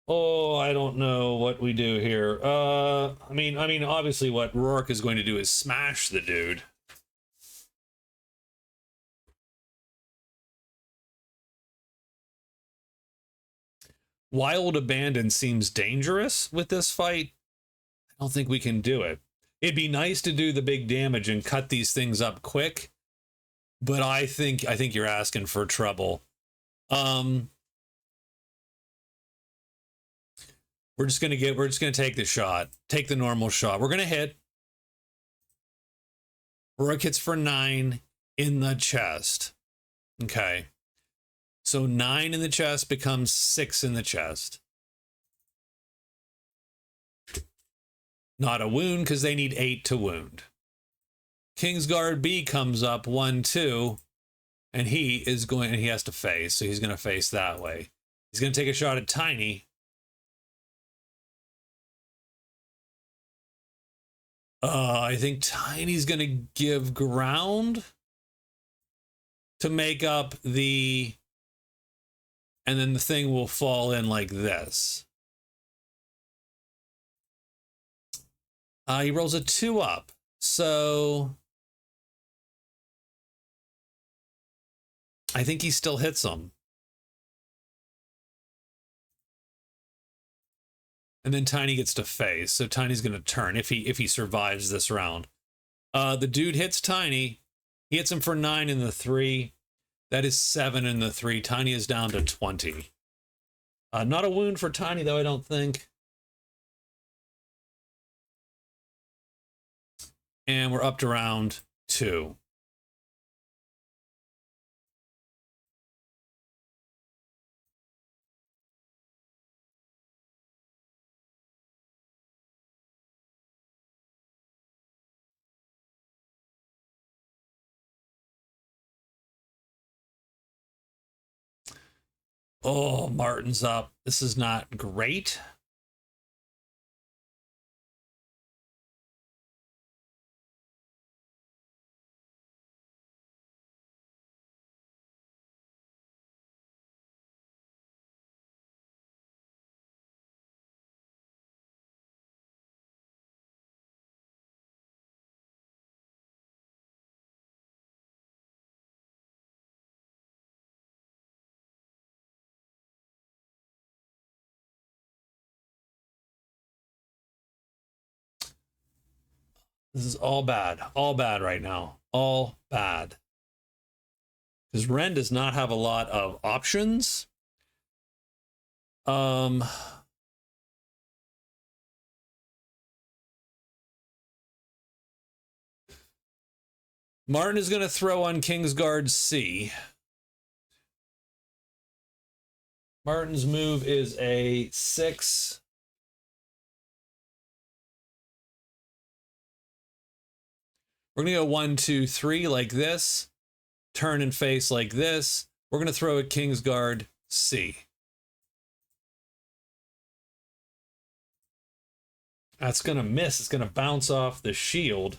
Oh, I don't know what we do here. I mean, obviously what Rorik is going to do is smash the dude. Wild Abandon seems dangerous with this fight. I don't think we can do it. It'd be nice to do the big damage and cut these things up quick, but I think you're asking for trouble. We're just gonna take the shot. Take the normal shot. We're gonna hit. Rorik hits for 9 in the chest. Okay. So 9 in the chest becomes 6 in the chest. Not a wound because they need 8 to wound. Kingsguard B comes up 1, 2, and he has to face, so he's going to face that way. He's going to take a shot at Tiny. I think Tiny's going to give ground to make up the... And then the thing will fall in like this. He rolls a 2 up. So I think he still hits him. And then Tiny gets to face. So Tiny's going to turn if he survives this round. The dude hits Tiny. He hits him for 9 in the 3. That is 7 in the 3. Tiny is down to 20. Not a wound for Tiny, though, I don't think. And we're up to round 2. Oh, Martin's up. This is not great. This is all bad right now, all bad. Because Ren does not have a lot of options. Martin is going to throw on Kingsguard C. Martin's move is a 6. We're going to go 1, 2, 3 like this. Turn and face like this. We're going to throw a Kingsguard C. That's going to miss. It's going to bounce off the shield.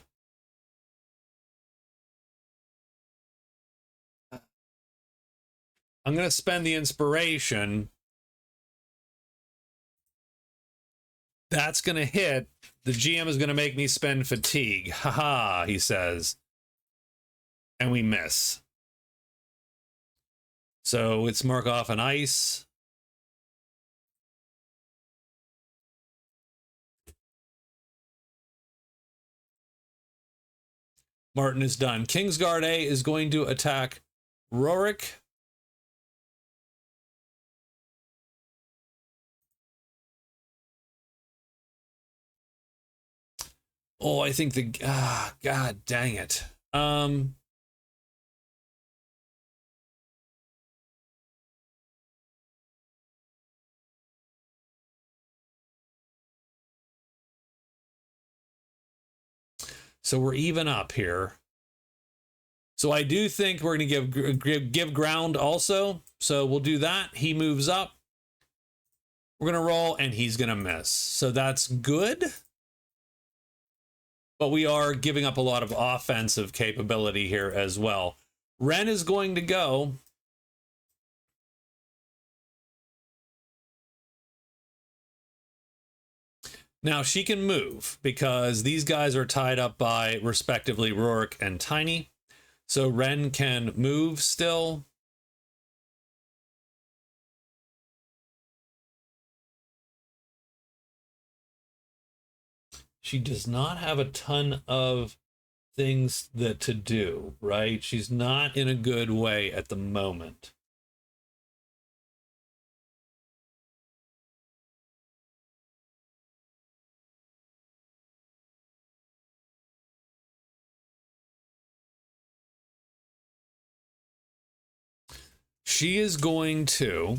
I'm going to spend the inspiration. That's going to hit. The GM is going to make me spend fatigue. Haha, he says. And we miss. So it's mark off an ice. Martin is done. Kingsguard A is going to attack Rorik. Oh, I think God dang it. So we're even up here. So I do think we're going to give ground also. So we'll do that. He moves up. We're going to roll, and he's going to miss. So that's good. But we are giving up a lot of offensive capability here as well. Ren is going to go. Now she can move because these guys are tied up by respectively Rorik and Tiny. So Ren can move still. She does not have a ton of things to do, right? She's not in a good way at the moment. She is going to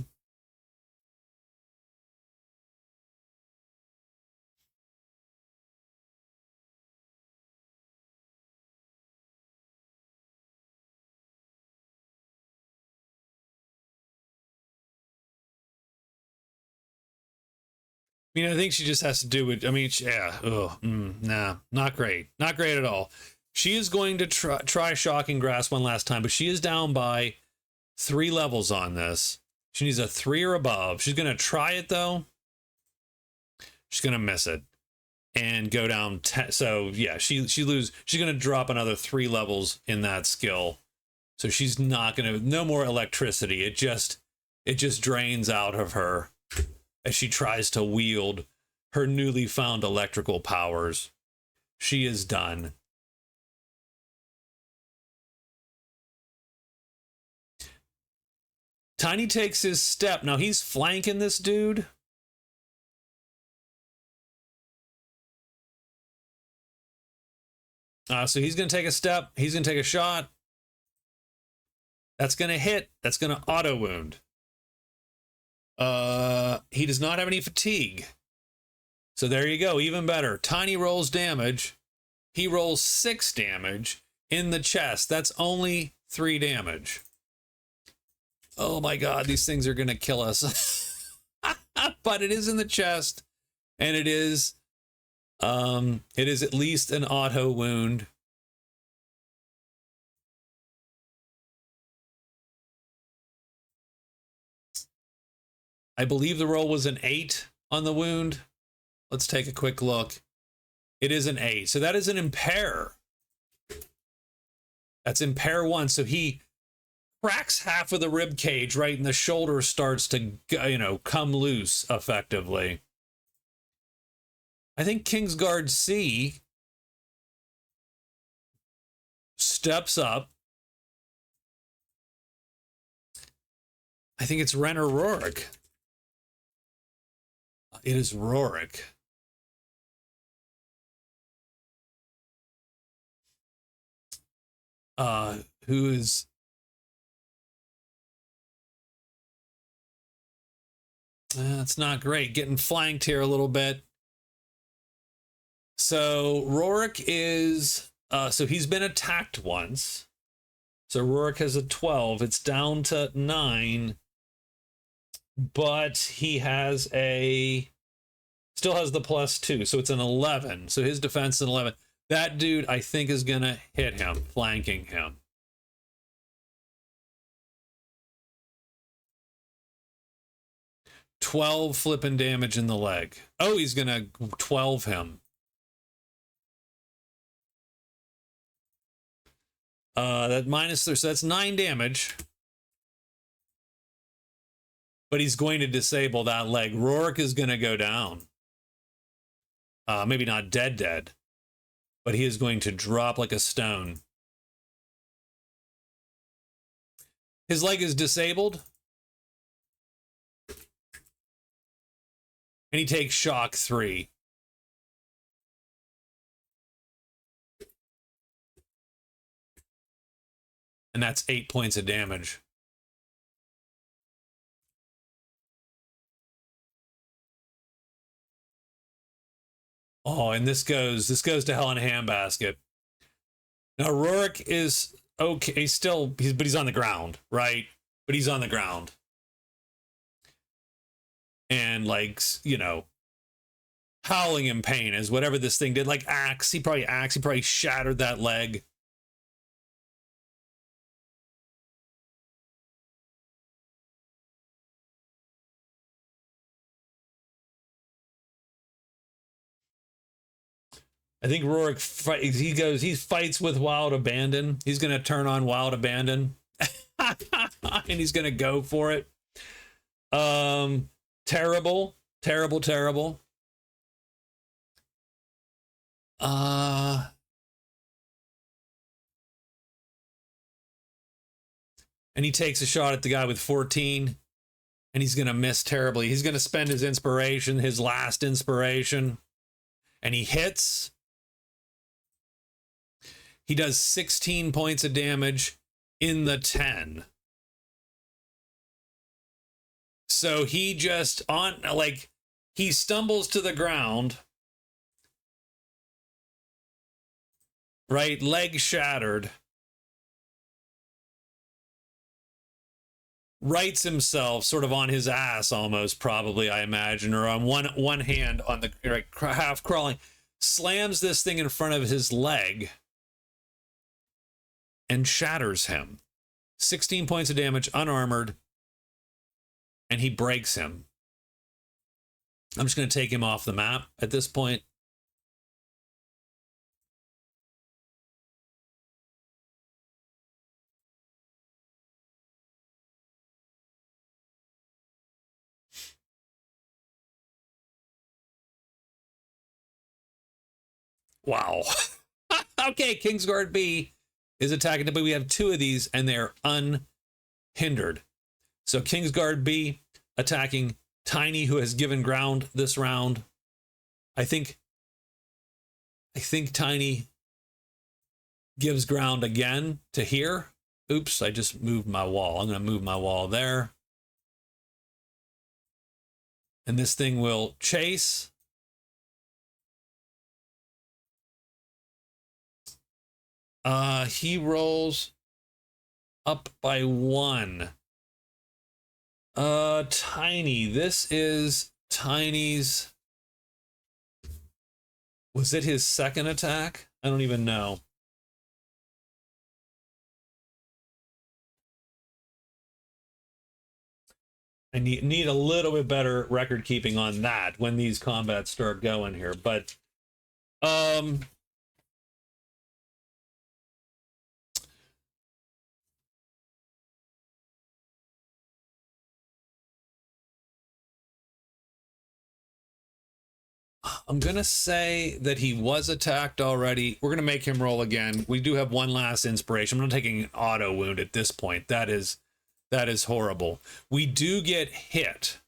I think she just has to do it. I mean, yeah, nah, not great. Not great at all. She is going to try Shocking Grasp one last time, but she is down by 3 levels on this. She needs a 3 or above. She's going to try it, though. She's going to miss it and go down 10. So, yeah, she loses. She's going to drop another 3 levels in that skill. So she's not going to... No more electricity. It just drains out of her as she tries to wield her newly found electrical powers. She is done. Tiny takes his step. Now he's flanking this dude. So he's going to take a step. He's going to take a shot. That's going to hit. That's going to auto wound. He does not have any fatigue. So there you go. Even better. Tiny rolls damage. He rolls 6 damage in the chest. That's only 3 damage. Oh my God, these things are going to kill us. But it is in the chest, and it is at least an auto wound. I believe the roll was an 8 on the wound. Let's take a quick look. It is an 8. So that is an impair. That's impair 1. So he cracks half of the rib cage, right, and the shoulder starts to, come loose effectively. I think Kingsguard C steps up. I think it's Ren or Rorik. It is Rorik. Who is... That's not great. Getting flanked here a little bit. So Rorik is... so he's been attacked once. So Rorik has a 12. It's down to 9. But he has a... Still has the +2. So it's an 11. So his defense is an 11. That dude, I think, is going to hit him, flanking him. $12 flipping damage in the leg. Oh, he's going to 12 him. That minus, so that's 9 damage. But he's going to disable that leg. Rorik is going to go down. Maybe not dead, but he is going to drop like a stone. His leg is disabled. And he takes shock 3. And that's 8 points of damage. Oh, and this goes to hell in a handbasket. Now Rorik is okay. But he's on the ground, right? But he's on the ground. And like, you know, howling in pain as whatever this thing did, like axe. He probably shattered that leg. I think Rorik he fights with Wild Abandon. He's gonna turn on Wild Abandon. And he's gonna go for it. Terrible. And he takes a shot at the guy with 14, and he's gonna miss terribly. He's gonna spend his inspiration, his last inspiration, and he hits. He does 16 points of damage in the 10. So he just he stumbles to the ground, right? Leg shattered. Rights himself sort of on his ass almost, probably, I imagine, or on one hand on the right, half crawling, slams this thing in front of his leg and shatters him. 16 points of damage, unarmored, and he breaks him. I'm just going to take him off the map at this point. Wow. Okay, Kingsguard B is attacking, but we have 2 of these, and they're unhindered. So Kingsguard B attacking Tiny, who has given ground this round. I think Tiny gives ground again to here. Oops, I just moved my wall. I'm going to move my wall there. And this thing will chase. He rolls up by 1. Tiny. This is Tiny's. Was it his second attack? I don't even know. I need a little bit better record keeping on that when these combats start going here, but I'm going to say that he was attacked already. We're going to make him roll again. We do have one last inspiration. I'm not taking an auto wound at this point. That is horrible. We do get hit.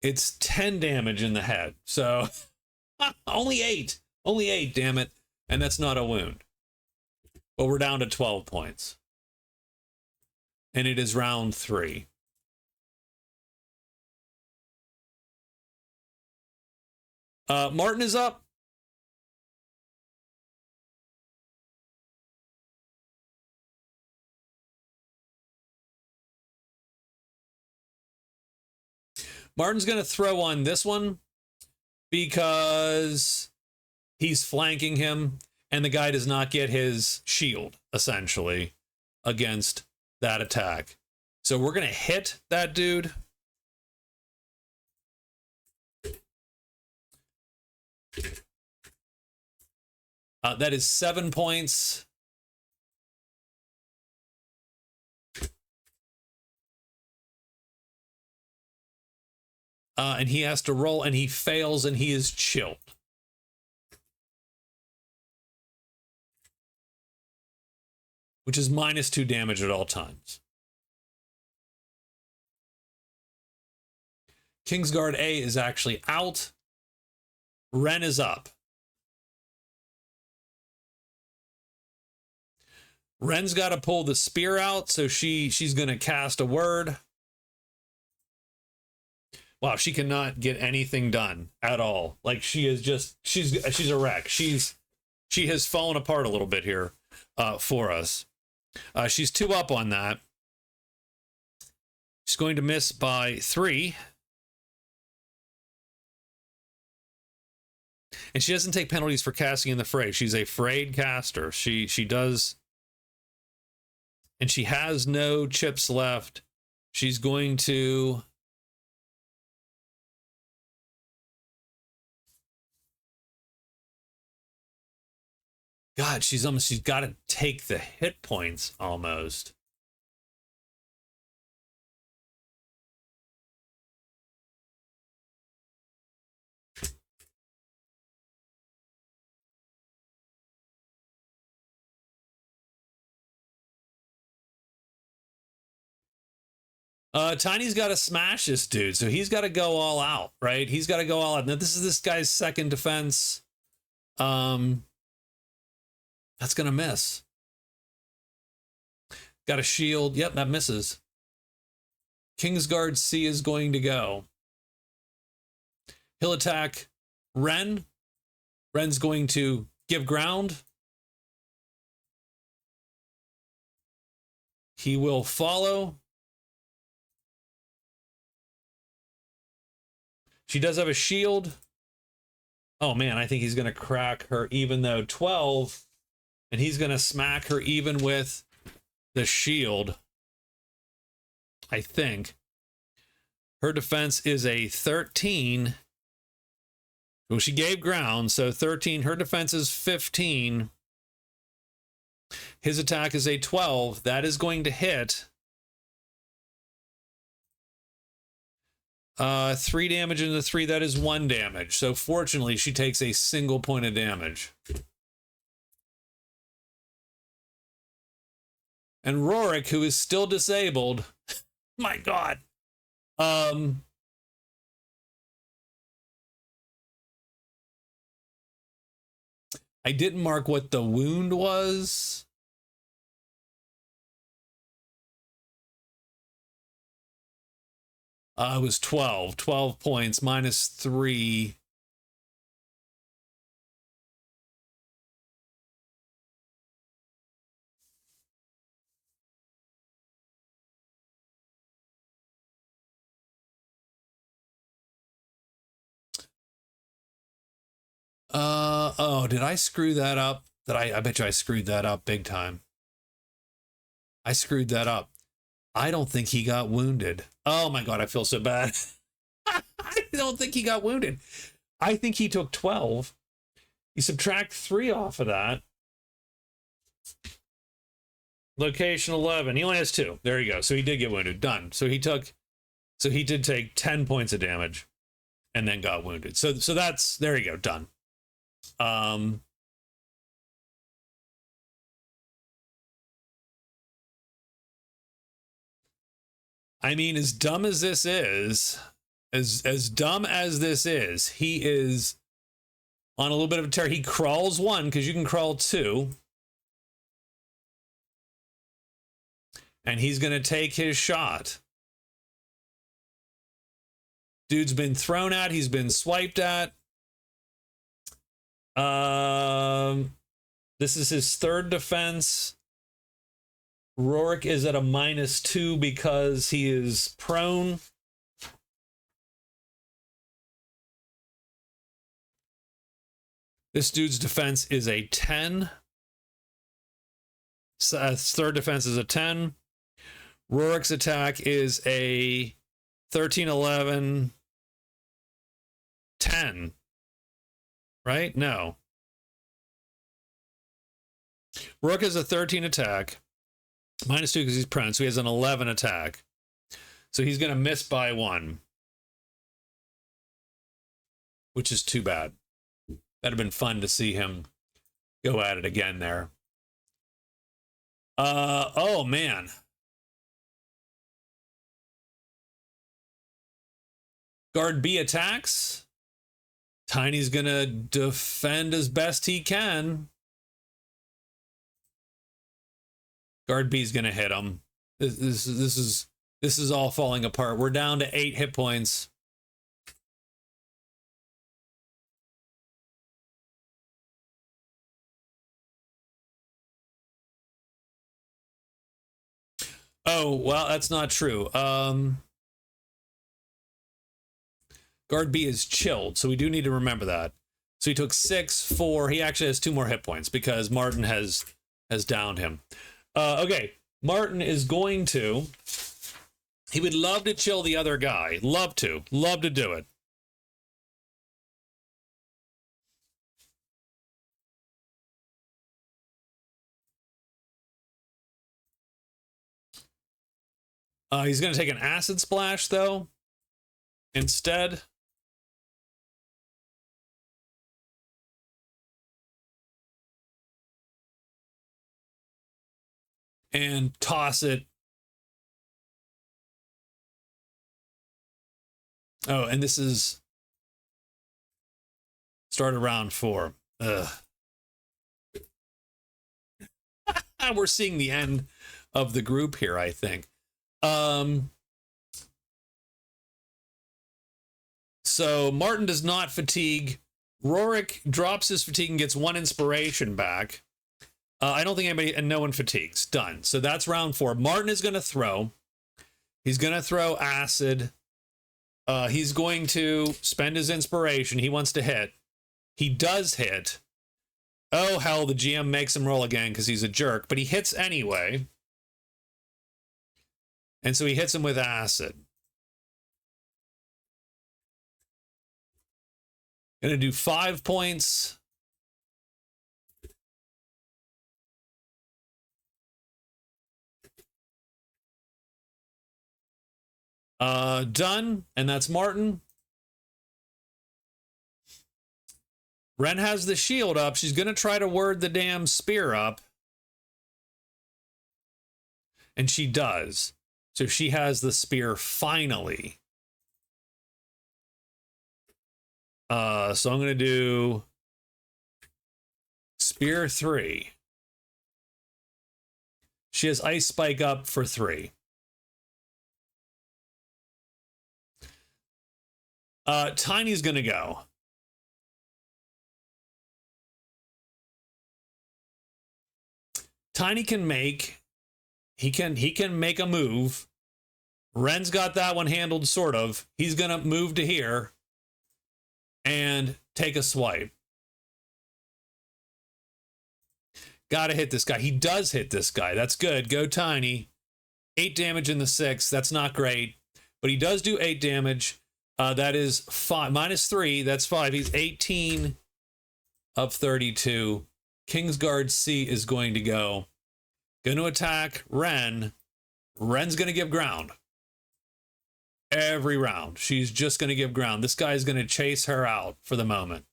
It's 10 damage in the head. So only 8. Only 8, damn it. And that's not a wound. But we're down to 12 points. And it is round 3. Martin is up. Martin's going to throw on this one because he's flanking him and the guy does not get his shield, essentially, against that attack. So we're going to hit that dude. That is 7 points. And he has to roll, and he fails, and he is chilled. Which is -2 damage at all times. Kingsguard A is actually out. Ren is up. Ren's got to pull the spear out, so she's going to cast a word. Wow, she cannot get anything done at all. Like, she is just, she's a wreck. She has fallen apart a little bit here for us. She's 2 up on that. She's going to miss by 3. And she doesn't take penalties for casting in the fray. She's a frayed caster. She does. And she has no chips left. She's going to... God, she's got to take the hit points almost. Tiny's got to smash this dude, so he's got to go all out, right? He's got to go all out. Now, this is this guy's second defense. That's going to miss. Got a shield. Yep, that misses. Kingsguard C is going to go. He'll attack Ren. Ren's going to give ground. He will follow. She does have a shield. Oh, man, I think he's going to crack her even though 12... And he's going to smack her even with the shield, I think. Her defense is a 13. Well, she gave ground, so 13. Her defense is 15. His attack is a 12. That is going to hit. 3 damage into 3. That is 1 damage. So fortunately, she takes a single point of damage. And Rorik, who is still disabled, my God. I didn't mark what the wound was. It was 12. 12 points, -3. Oh, did I screw that up? I bet you I screwed that up big time. I screwed that up. I don't think he got wounded. Oh my God, I feel so bad. I don't think he got wounded. I think he took 12. You subtract 3 off of that. Location 11. He only has 2. There you go. So he did get wounded. Done. So he took So he did take 10 points of damage and then got wounded. So that's, there you go, done. I mean, as dumb as this is, as dumb as this is, he is on a little bit of a tear. He crawls 1 because you can crawl 2. And he's going to take his shot. Dude's been thrown at. He's been swiped at. This is his 3rd defense. Rorik is at a -2 because he is prone. This dude's defense is a 10. So, 3rd defense is a 10. Rorik's attack is a 13, 11, 10. Right? No. Rorik has a 13 attack. -2 because he's prone, so he has an 11 attack. So he's going to miss by 1. Which is too bad. That'd have been fun to see him go at it again there. Oh, man. Guard B attacks. Tiny's going to defend as best he can. Guard B's going to hit him. This is all falling apart. We're down to 8 hit points. Oh, well, that's not true. Guard B is chilled, so we do need to remember that. So he took 6, 4. He actually has 2 more hit points because Martin has downed him. Okay, Martin is going to... He would love to chill the other guy. Love to do it. He's going to take an acid splash, though, instead. And toss it. Oh, and this is start of round 4. Ugh. We're seeing the end of the group here, I think. So Martin does not fatigue. Rorik drops his fatigue and gets 1 inspiration back. I don't think anybody, and no one fatigues. Done. So that's round 4. Martin is going to throw. He's going to throw acid. He's going to spend his inspiration. He wants to hit. He does hit. Oh, hell, the GM makes him roll again because he's a jerk, but he hits anyway. And so he hits him with acid. Going to do 5 points. Done, and that's Martin. Ren has the shield up. She's going to try to word the damn spear up. And she does. So she has the spear finally. So I'm going to do spear 3. She has ice spike up for 3. Tiny's going to go. Tiny can make, he can make a move. Ren's got that one handled, sort of. He's going to move to here and take a swipe. Gotta hit this guy. He does hit this guy. That's good. Go Tiny. 8 damage in the 6. That's not great. But he does do 8 damage. That is 5. -3. That's 5. He's 18 of 32. Kingsguard C is going to go. Going to attack Ren. Ren's going to give ground. every round. She's just going to give ground. This guy's going to chase her out for the moment.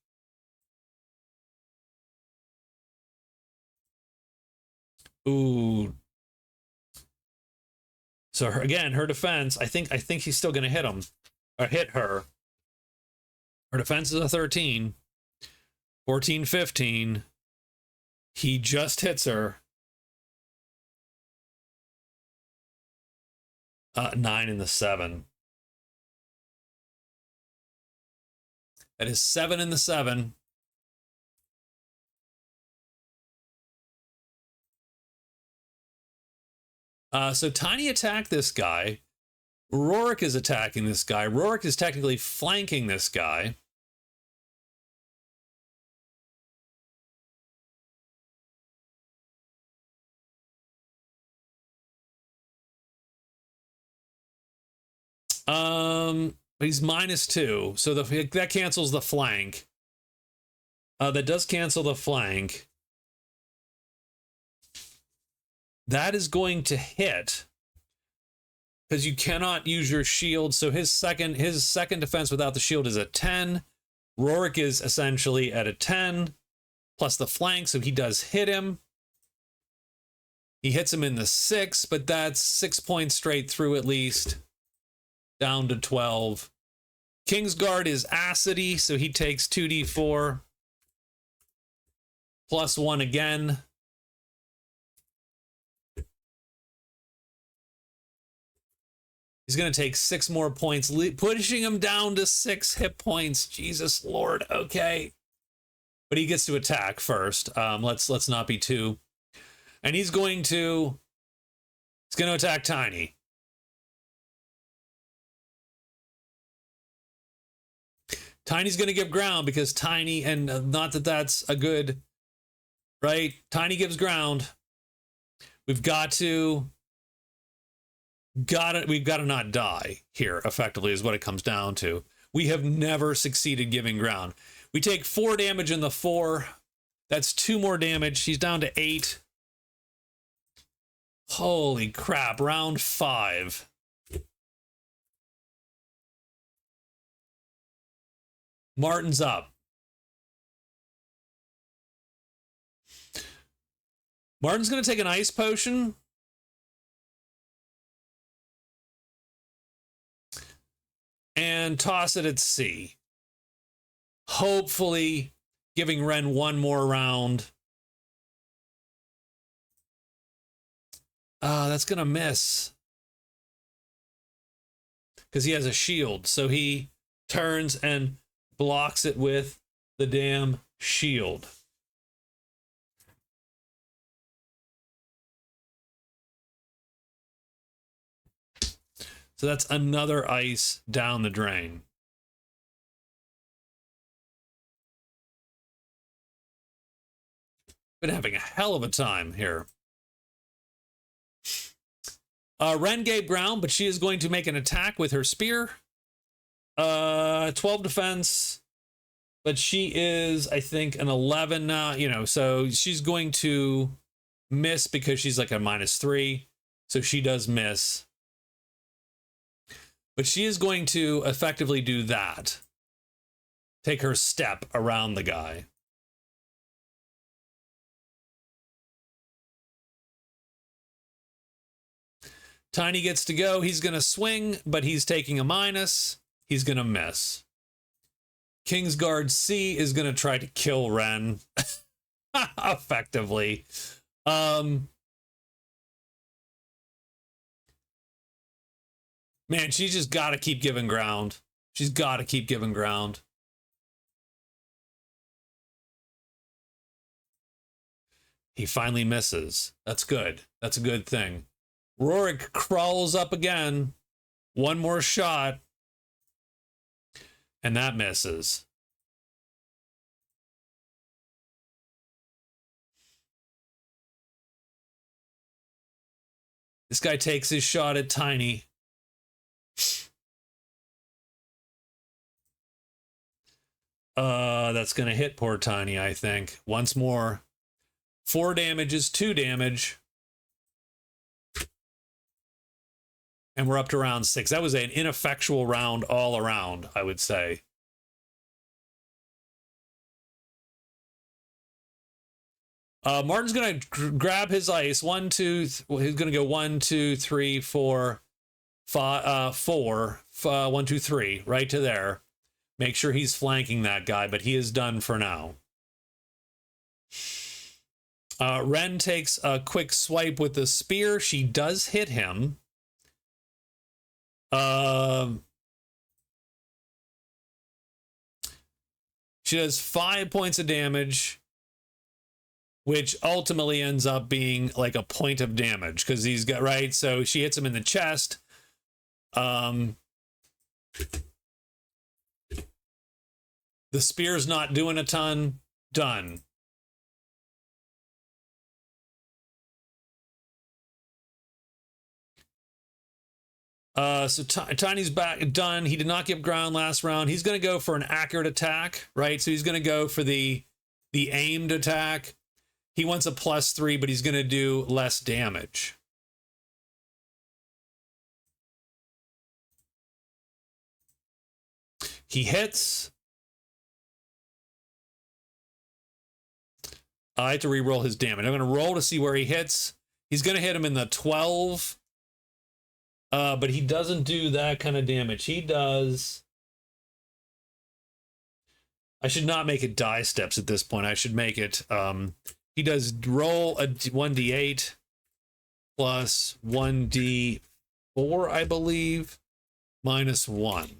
Ooh. So again, her defense, I think he's still going to hit him or hit her. Her defense is a 13. 14, 15. He just hits her. 9 and the 7. That is 7 and the 7. So Tiny attacked this guy. Rorik is attacking this guy. Rorik is technically flanking this guy. He's -2, so that cancels the flank. That does cancel the flank. That is going to hit because you cannot use your shield. So his second defense without the shield is a 10. Rorik is essentially at a 10 plus the flank, so he does hit him. He hits him in the 6, but that's 6 points straight through at least. Down to 12. Kingsguard is acidy, so he takes 2d4 plus 1 again. He's going to take 6 more points, pushing him down to 6 hit points. Jesus Lord. Okay. But he gets to attack first. Let's not be too. And he's going to attack Tiny. Tiny's going to give ground because Tiny, and not that that's a good, right? Tiny gives ground. We've got to not die here, effectively, is what it comes down to. We have never succeeded giving ground. We take 4 damage in the 4. That's 2 more damage. He's down to 8. Holy crap, round 5. Martin's up. Martin's going to take an ice potion. And toss it at C. Hopefully giving Ren 1 more round. That's going to miss. Because he has a shield. So he turns and blocks it with the damn shield. So that's another ice down the drain. Been having a hell of a time here. Ren gave ground, but she is going to make an attack with her spear. 12 defense, but she is, I think, an 11 now, so she's going to miss because she's like a -3. So she does miss. But she is going to effectively do that. Take her step around the guy. Tiny gets to go. He's going to swing, but he's taking a minus. He's going to miss. Kingsguard C is going to try to kill Ren. Effectively. Man, she's just got to keep giving ground. She's got to keep giving ground. He finally misses. That's good. That's a good thing. Rorik crawls up again. 1 more shot. And that misses. This guy takes his shot at Tiny. That's going to hit poor Tiny, I think. Once more. 4 damage is 2 damage. And we're up to round 6. That was an ineffectual round all around, I would say. Martin's going to grab his ice. He's going to go 1, 2, 3, 4, 5, 4, 1, 2, 3, right to there. Make sure he's flanking that guy, but he is done for now. Ren takes a quick swipe with the spear. She does hit him. She does 5 points of damage, which ultimately ends up being like a point of damage because he's got, right? So she hits him in the chest. The spear's not doing a ton. Done. So Tiny's back, done. He did not give ground last round. He's going to go for an accurate attack, right? So he's going to go for the aimed attack. He wants a +3, but he's going to do less damage. He hits. I have to re-roll his damage. I'm going to roll to see where he hits. He's going to hit him in the 12. But he doesn't do that kind of damage. He does... I should not make it die steps at this point. I should make it... he does roll a 1d8 plus 1d4, I believe, -1.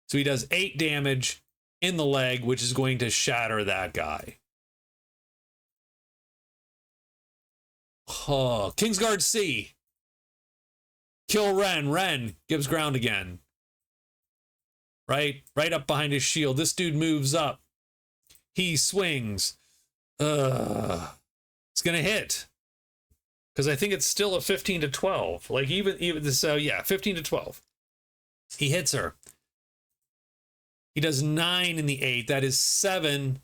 So he does 8 damage in the leg, which is going to shatter that guy. Oh, Kingsguard C. Kill Ren. Ren gives ground again. Right up behind his shield. This dude moves up. He swings. It's gonna hit. Because I think it's still a 15 to 12. Like even so, yeah, 15 to 12. He hits her. He does 9 in the 8. That is 7.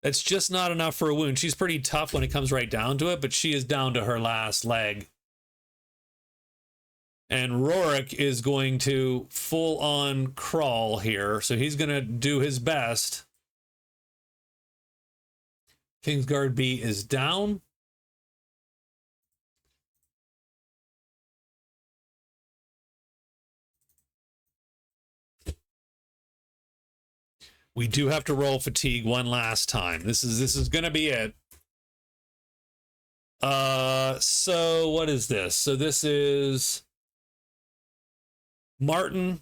That's just not enough for a wound. She's pretty tough when it comes right down to it, but she is down to her last leg. And Rorik is going to full-on crawl here, so he's going to do his best. Kingsguard B is down. We do have to roll fatigue one last time. This is going to be it. So what is this? So this is Martin.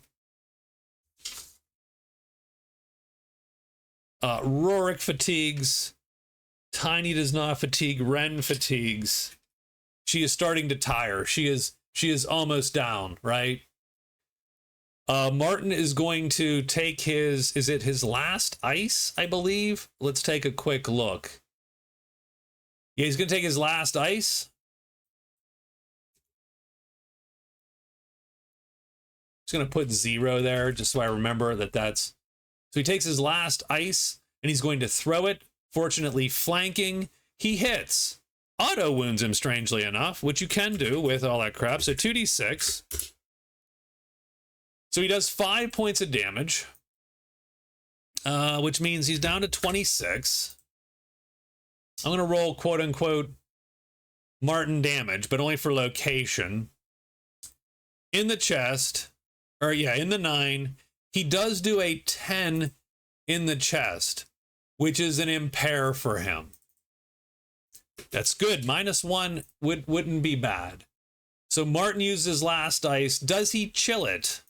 Rorik fatigues. Tiny does not fatigue. Ren fatigues. She is starting to tire. She is almost down, right? Martin is going to take his, is it his last ice, I believe? Let's take a quick look. Yeah, he's going to take his last ice. Just going to put 0 there just so I remember that that's... So he takes his last ice and he's going to throw it. Fortunately, flanking. He hits. Auto wounds him, strangely enough, which you can do with all that crap. So 2d6. So he does 5 points of damage, which means he's down to 26. I'm going to roll quote-unquote Martin damage, but only for location. In the chest, or yeah, in the 9, he does do a 10 in the chest, which is an impair for him. That's good. -1 wouldn't be bad. So Martin uses his last dice. Does he chill it?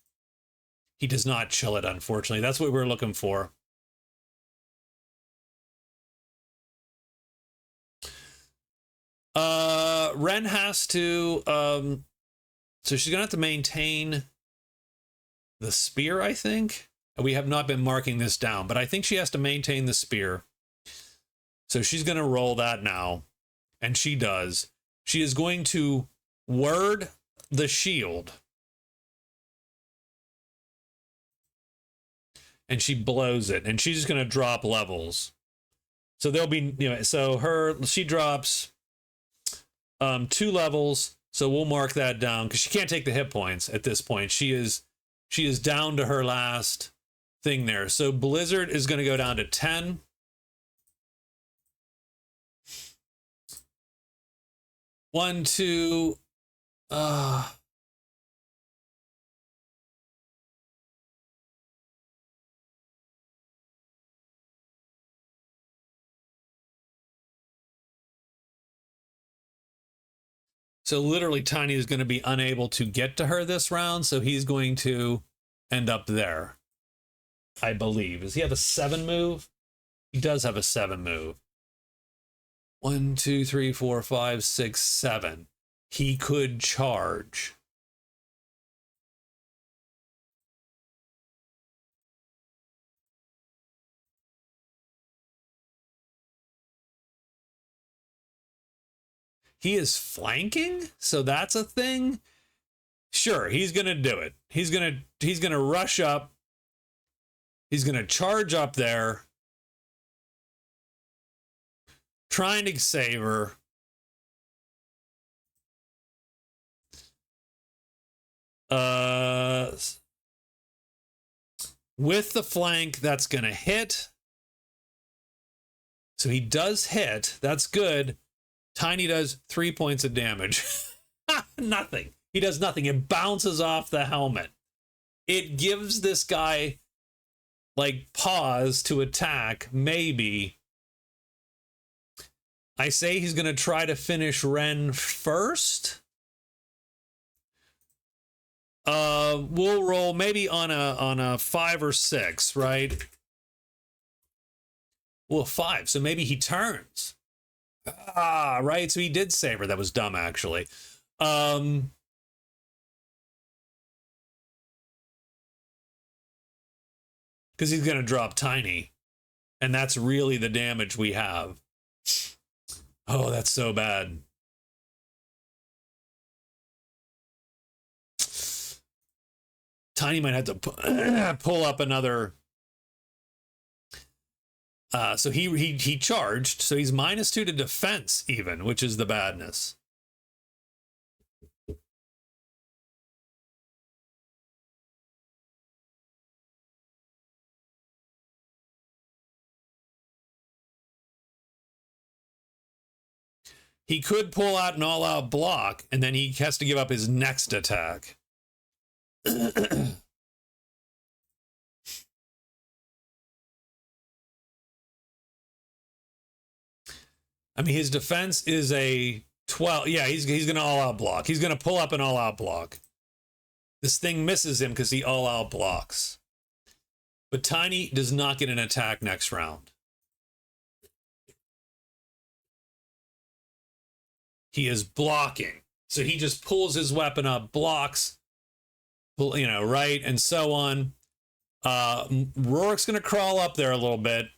He does not chill it, unfortunately. That's what we're looking for. Ren has to... so she's going to have to maintain the spear, I think. We have not been marking this down, but I think she has to maintain the spear. So she's going to roll that now. And she does. She is going to word the shield. And she blows it. And she's just going to drop levels. So there'll be, you know, so she drops 2 levels. So we'll mark that down because she can't take the hit points at this point. She is down to her last thing there. So Blizzard is going to go down to 10. One, two, so literally Tiny is going to be unable to get to her this round, so he's going to end up there, I believe. Does he have a 7 move? He does have a 7 move. 1, 2, 3, 4, 5, 6, 7. He could charge. He is flanking, so that's a thing. Sure, he's gonna do it. He's gonna rush up. He's gonna charge up there, trying to save her. With the flank, that's gonna hit. So he does hit. That's good. Tiny does 3 points of damage. Nothing. He does nothing. It bounces off the helmet. It gives this guy like pause to attack, maybe. I say he's going to try to finish Ren first. We'll roll maybe on a 5 or 6, right? Well, 5. So maybe he turns. Ah, right. So he did save her. That was dumb, actually. Because he's going to drop Tiny. And that's really the damage we have. Oh, that's so bad. Tiny might have to pull up another... so he charged, so he's -2 to defense even, which is the badness. He could pull out an all-out block, and then he has to give up his next attack. I mean, his defense is a 12. Yeah, he's going to all-out block. He's going to pull up an all-out block. This thing misses him because he all-out blocks. But Tiny does not get an attack next round. He is blocking. So he just pulls his weapon up, blocks, you know, right, and so on. Rourke's going to crawl up there a little bit.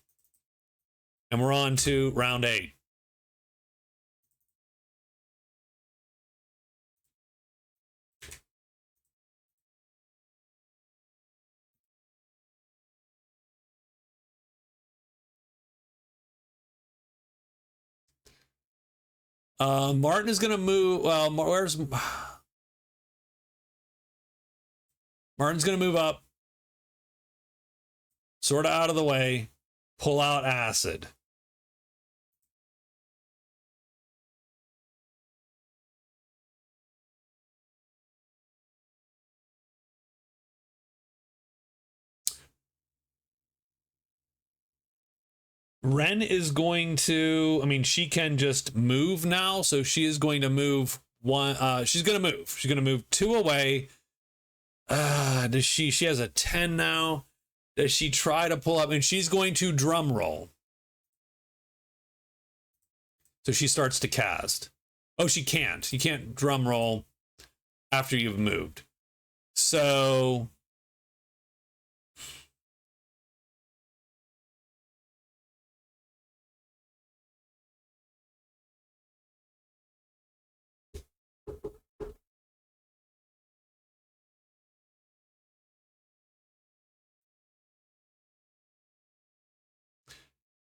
And we're on to round 8. Martin is going to move. Well, Martin's going to move up, sort of out of the way, pull out acid. Ren is going to, I mean, she can just move now, so she is going to move one. She's going to move. She's going to move 2 away. Does she has a 10 now. Does she try to pull up? And she's going to drum roll. So she starts to cast. Oh, she can't. You can't drum roll after you've moved. So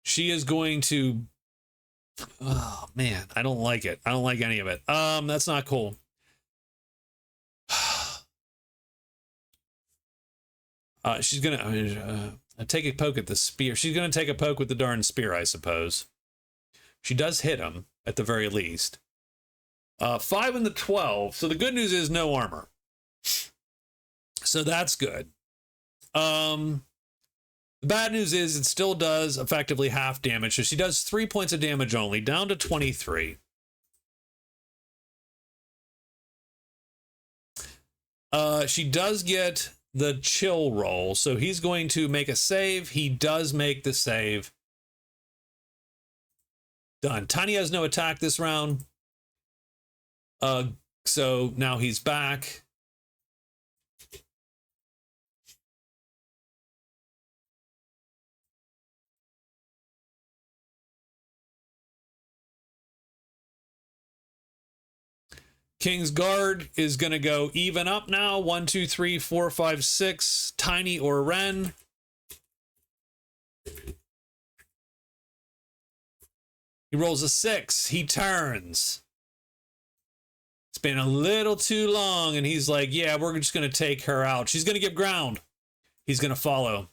she is going to, oh man, I don't like it. I don't like any of it. That's not cool. She's gonna take a poke at the spear. She's gonna take a poke with the darn spear, I suppose. She does hit him at the very least. 5 and the 12. So the good news is no armor. So that's good. The bad news is it still does effectively half damage. So she does 3 points of damage only, down to 23. She does get the chill roll. So he's going to make a save. He does make the save. Done. Tiny has no attack this round. So now he's back. King's Guard is going to go even up now. 1, 2, 3, 4, 5, 6. Tiny or Ren. He rolls a 6. He turns. It's been a little too long, and he's like, yeah, we're just going to take her out. She's going to give ground. He's going to follow.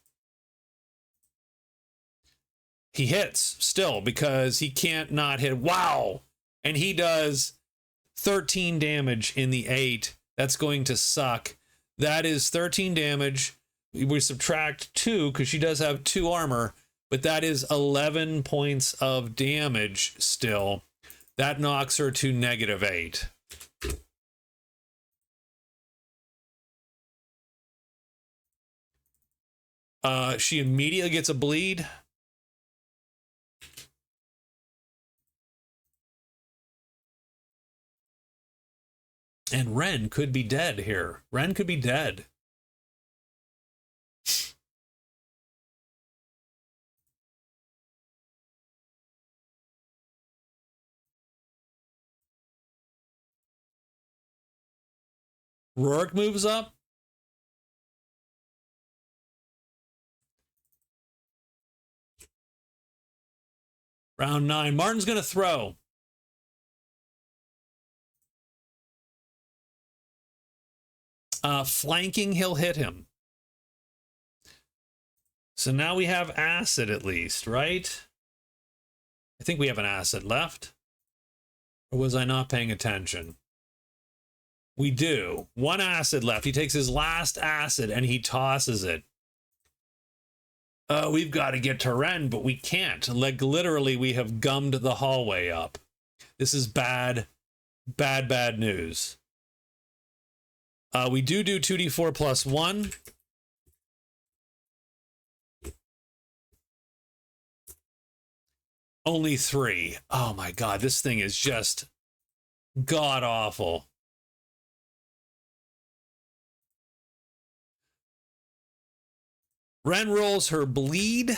He hits still because he can't not hit. Wow. And he does 13 damage in the 8. That's going to suck. That is 13 damage. We subtract 2 because she does have 2 armor, but that is 11 points of damage still. That knocks her to -8. She immediately gets a bleed. And Ren could be dead here. Ren could be dead. Rourke moves up. Round 9. Martin's going to throw. Flanking, he'll hit him. So now we have acid at least, right? I think we have an acid left. Or was I not paying attention? We do. 1 acid left. He takes his last acid and he tosses it. We've got to get to Ren, but we can't. Like, literally, we have gummed the hallway up. This is bad, bad news. We do 2d4 plus 1. Only 3. Oh my god, this thing is just god-awful. Ren rolls her bleed.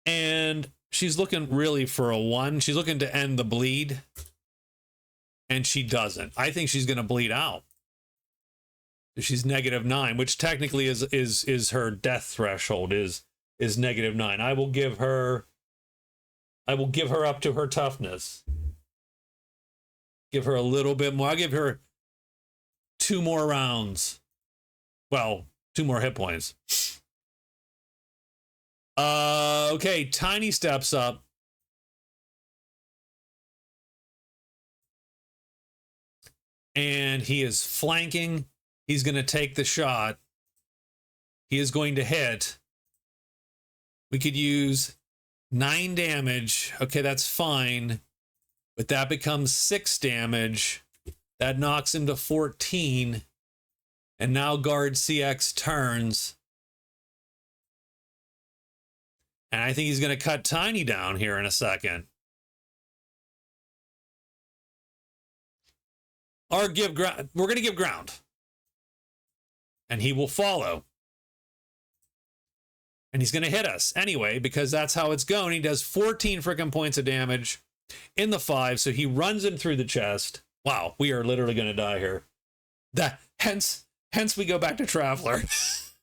And she's looking really for a 1. She's looking to end the bleed. And she doesn't. I think she's going to bleed out. She's -9, which technically is her death threshold is -9. I will give her up to her toughness. Give her a little bit more. I'll give her 2 more rounds. Well, 2 more hit points. Okay, Tiny steps up. And he is flanking. He's going to take the shot. He is going to hit. We could use 9 damage. Okay, that's fine. But that becomes 6 damage. That knocks him to 14. And now guard CX turns. And I think he's going to cut Tiny down here in a second. Or give ground. We're going to give ground. And he will follow. And he's going to hit us anyway, because that's how it's going. He does 14 freaking points of damage in the 5. So he runs him through the chest. Wow, we are literally going to die here. Hence we go back to Traveler. This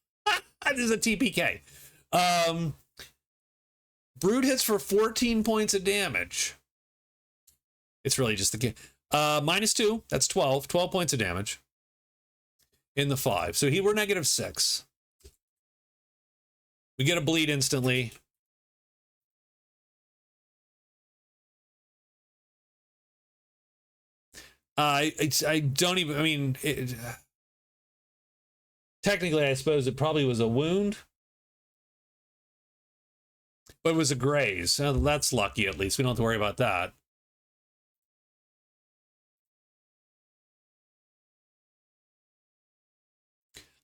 is a TPK. Brood hits for 14 points of damage. It's really just the game. -2, that's 12. 12 points of damage in the 5. So we're -6. We get a bleed instantly. I don't even, I mean, technically, I suppose it probably was a wound. But it was a graze. So that's lucky, at least. We don't have to worry about that.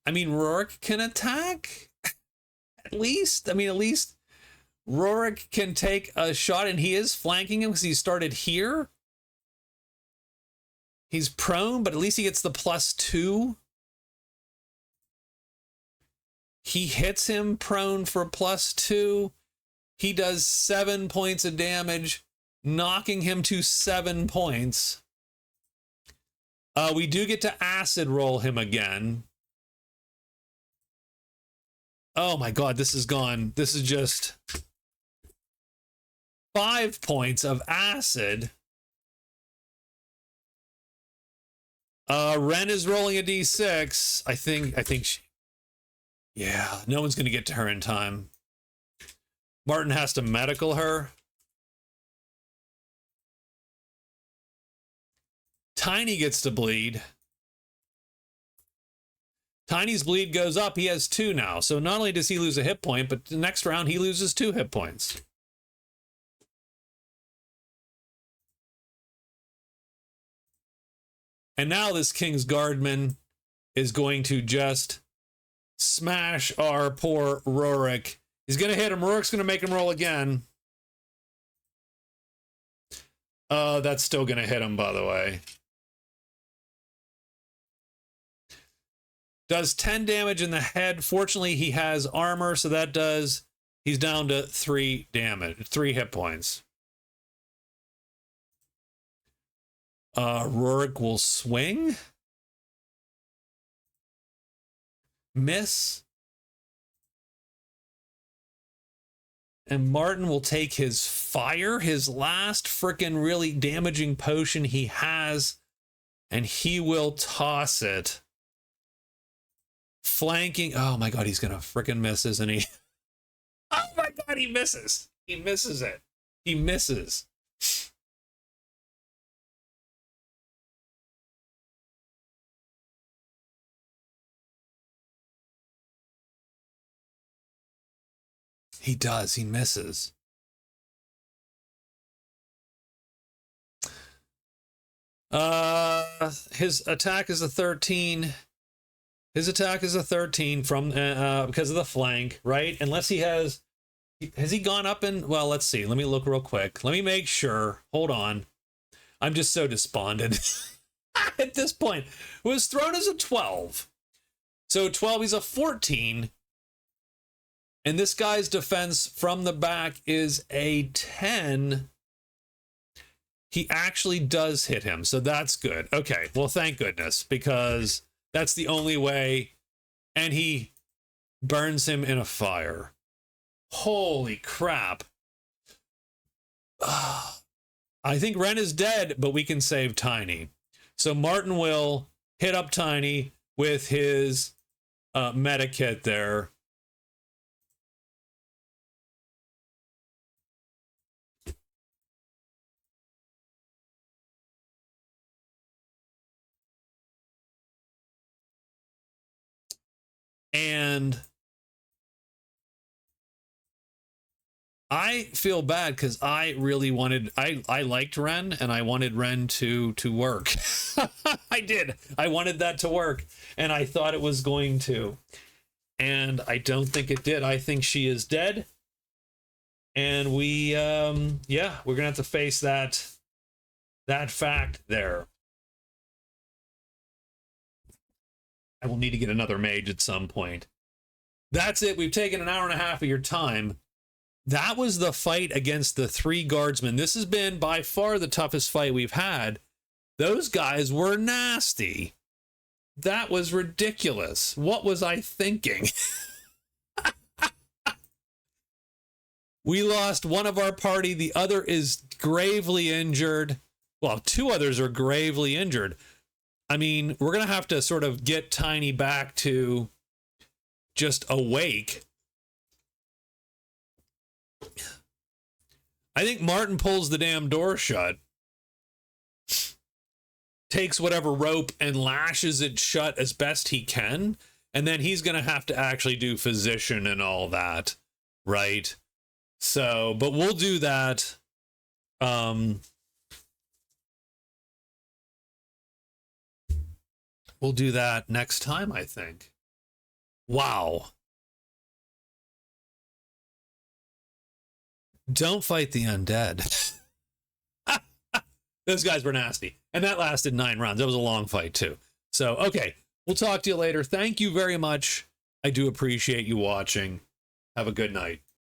I mean, Rorik can attack? At least? I mean, at least Rorik can take a shot, and he is flanking him because he started here. He's prone, but at least he gets the +2. He hits him prone for +2. He does 7 points of damage, knocking him to 7 points. We do get to acid roll him again. Oh my god, this is gone. This is just 5 points of acid. Ren is rolling a d6. I think she... Yeah, no one's going to get to her in time. Martin has to medical her. Tiny gets to bleed. Tiny's bleed goes up. He has 2 now. So not only does he lose a hit point, but the next round he loses 2 hit points. And now this King's Guardman is going to just smash our poor Rorik. He's going to hit him. Rorik's going to make him roll again. That's still going to hit him, by the way. Does 10 damage in the head. Fortunately, he has armor, so that does... He's down to 3 damage, 3 hit points. Rorik will swing. Miss. And Martin will take his fire, his last freaking really damaging potion he has, and he will toss it. Flanking. Oh my god, he's gonna freaking miss, isn't he? Oh my god, he misses. He misses it. He misses. He does. He misses. His attack is a 13. His attack is a 13 from because of the flank, right? Unless he has he gone up in, well, let's see. Let me look real quick. Let me make sure. Hold on. I'm just so despondent at this point. It was thrown as a 12. So 12, he's a 14. And this guy's defense from the back is a 10. He actually does hit him, so that's good. Okay, well, thank goodness, because that's the only way. And he burns him in a fire. Holy crap. I think Ren is dead, but we can save Tiny. So Martin will hit up Tiny with his medikit there. And I feel bad because I really wanted, I liked Ren and I wanted Ren to work. I did. I wanted that to work and I thought it was going to. And I don't think it did. I think she is dead. And we, yeah, we're going to have to face that fact there. I will need to get another mage at some point. That's it. We've taken an hour and a half of your time. That was the fight against the 3 guardsmen. This has been by far the toughest fight we've had. Those guys were nasty. That was ridiculous. What was I thinking? We lost one of our party. The other is gravely injured. Well, two others are gravely injured. I mean, we're going to have to sort of get Tiny back to just awake. I think Martin pulls the damn door shut, takes whatever rope and lashes it shut as best he can, and then he's going to have to actually do physician and all that, right? So, but we'll do that. We'll do that next time, I think. Wow. Don't fight the undead. Those guys were nasty. And that lasted 9 rounds. That was a long fight, too. So, okay. We'll talk to you later. Thank you very much. I do appreciate you watching. Have a good night.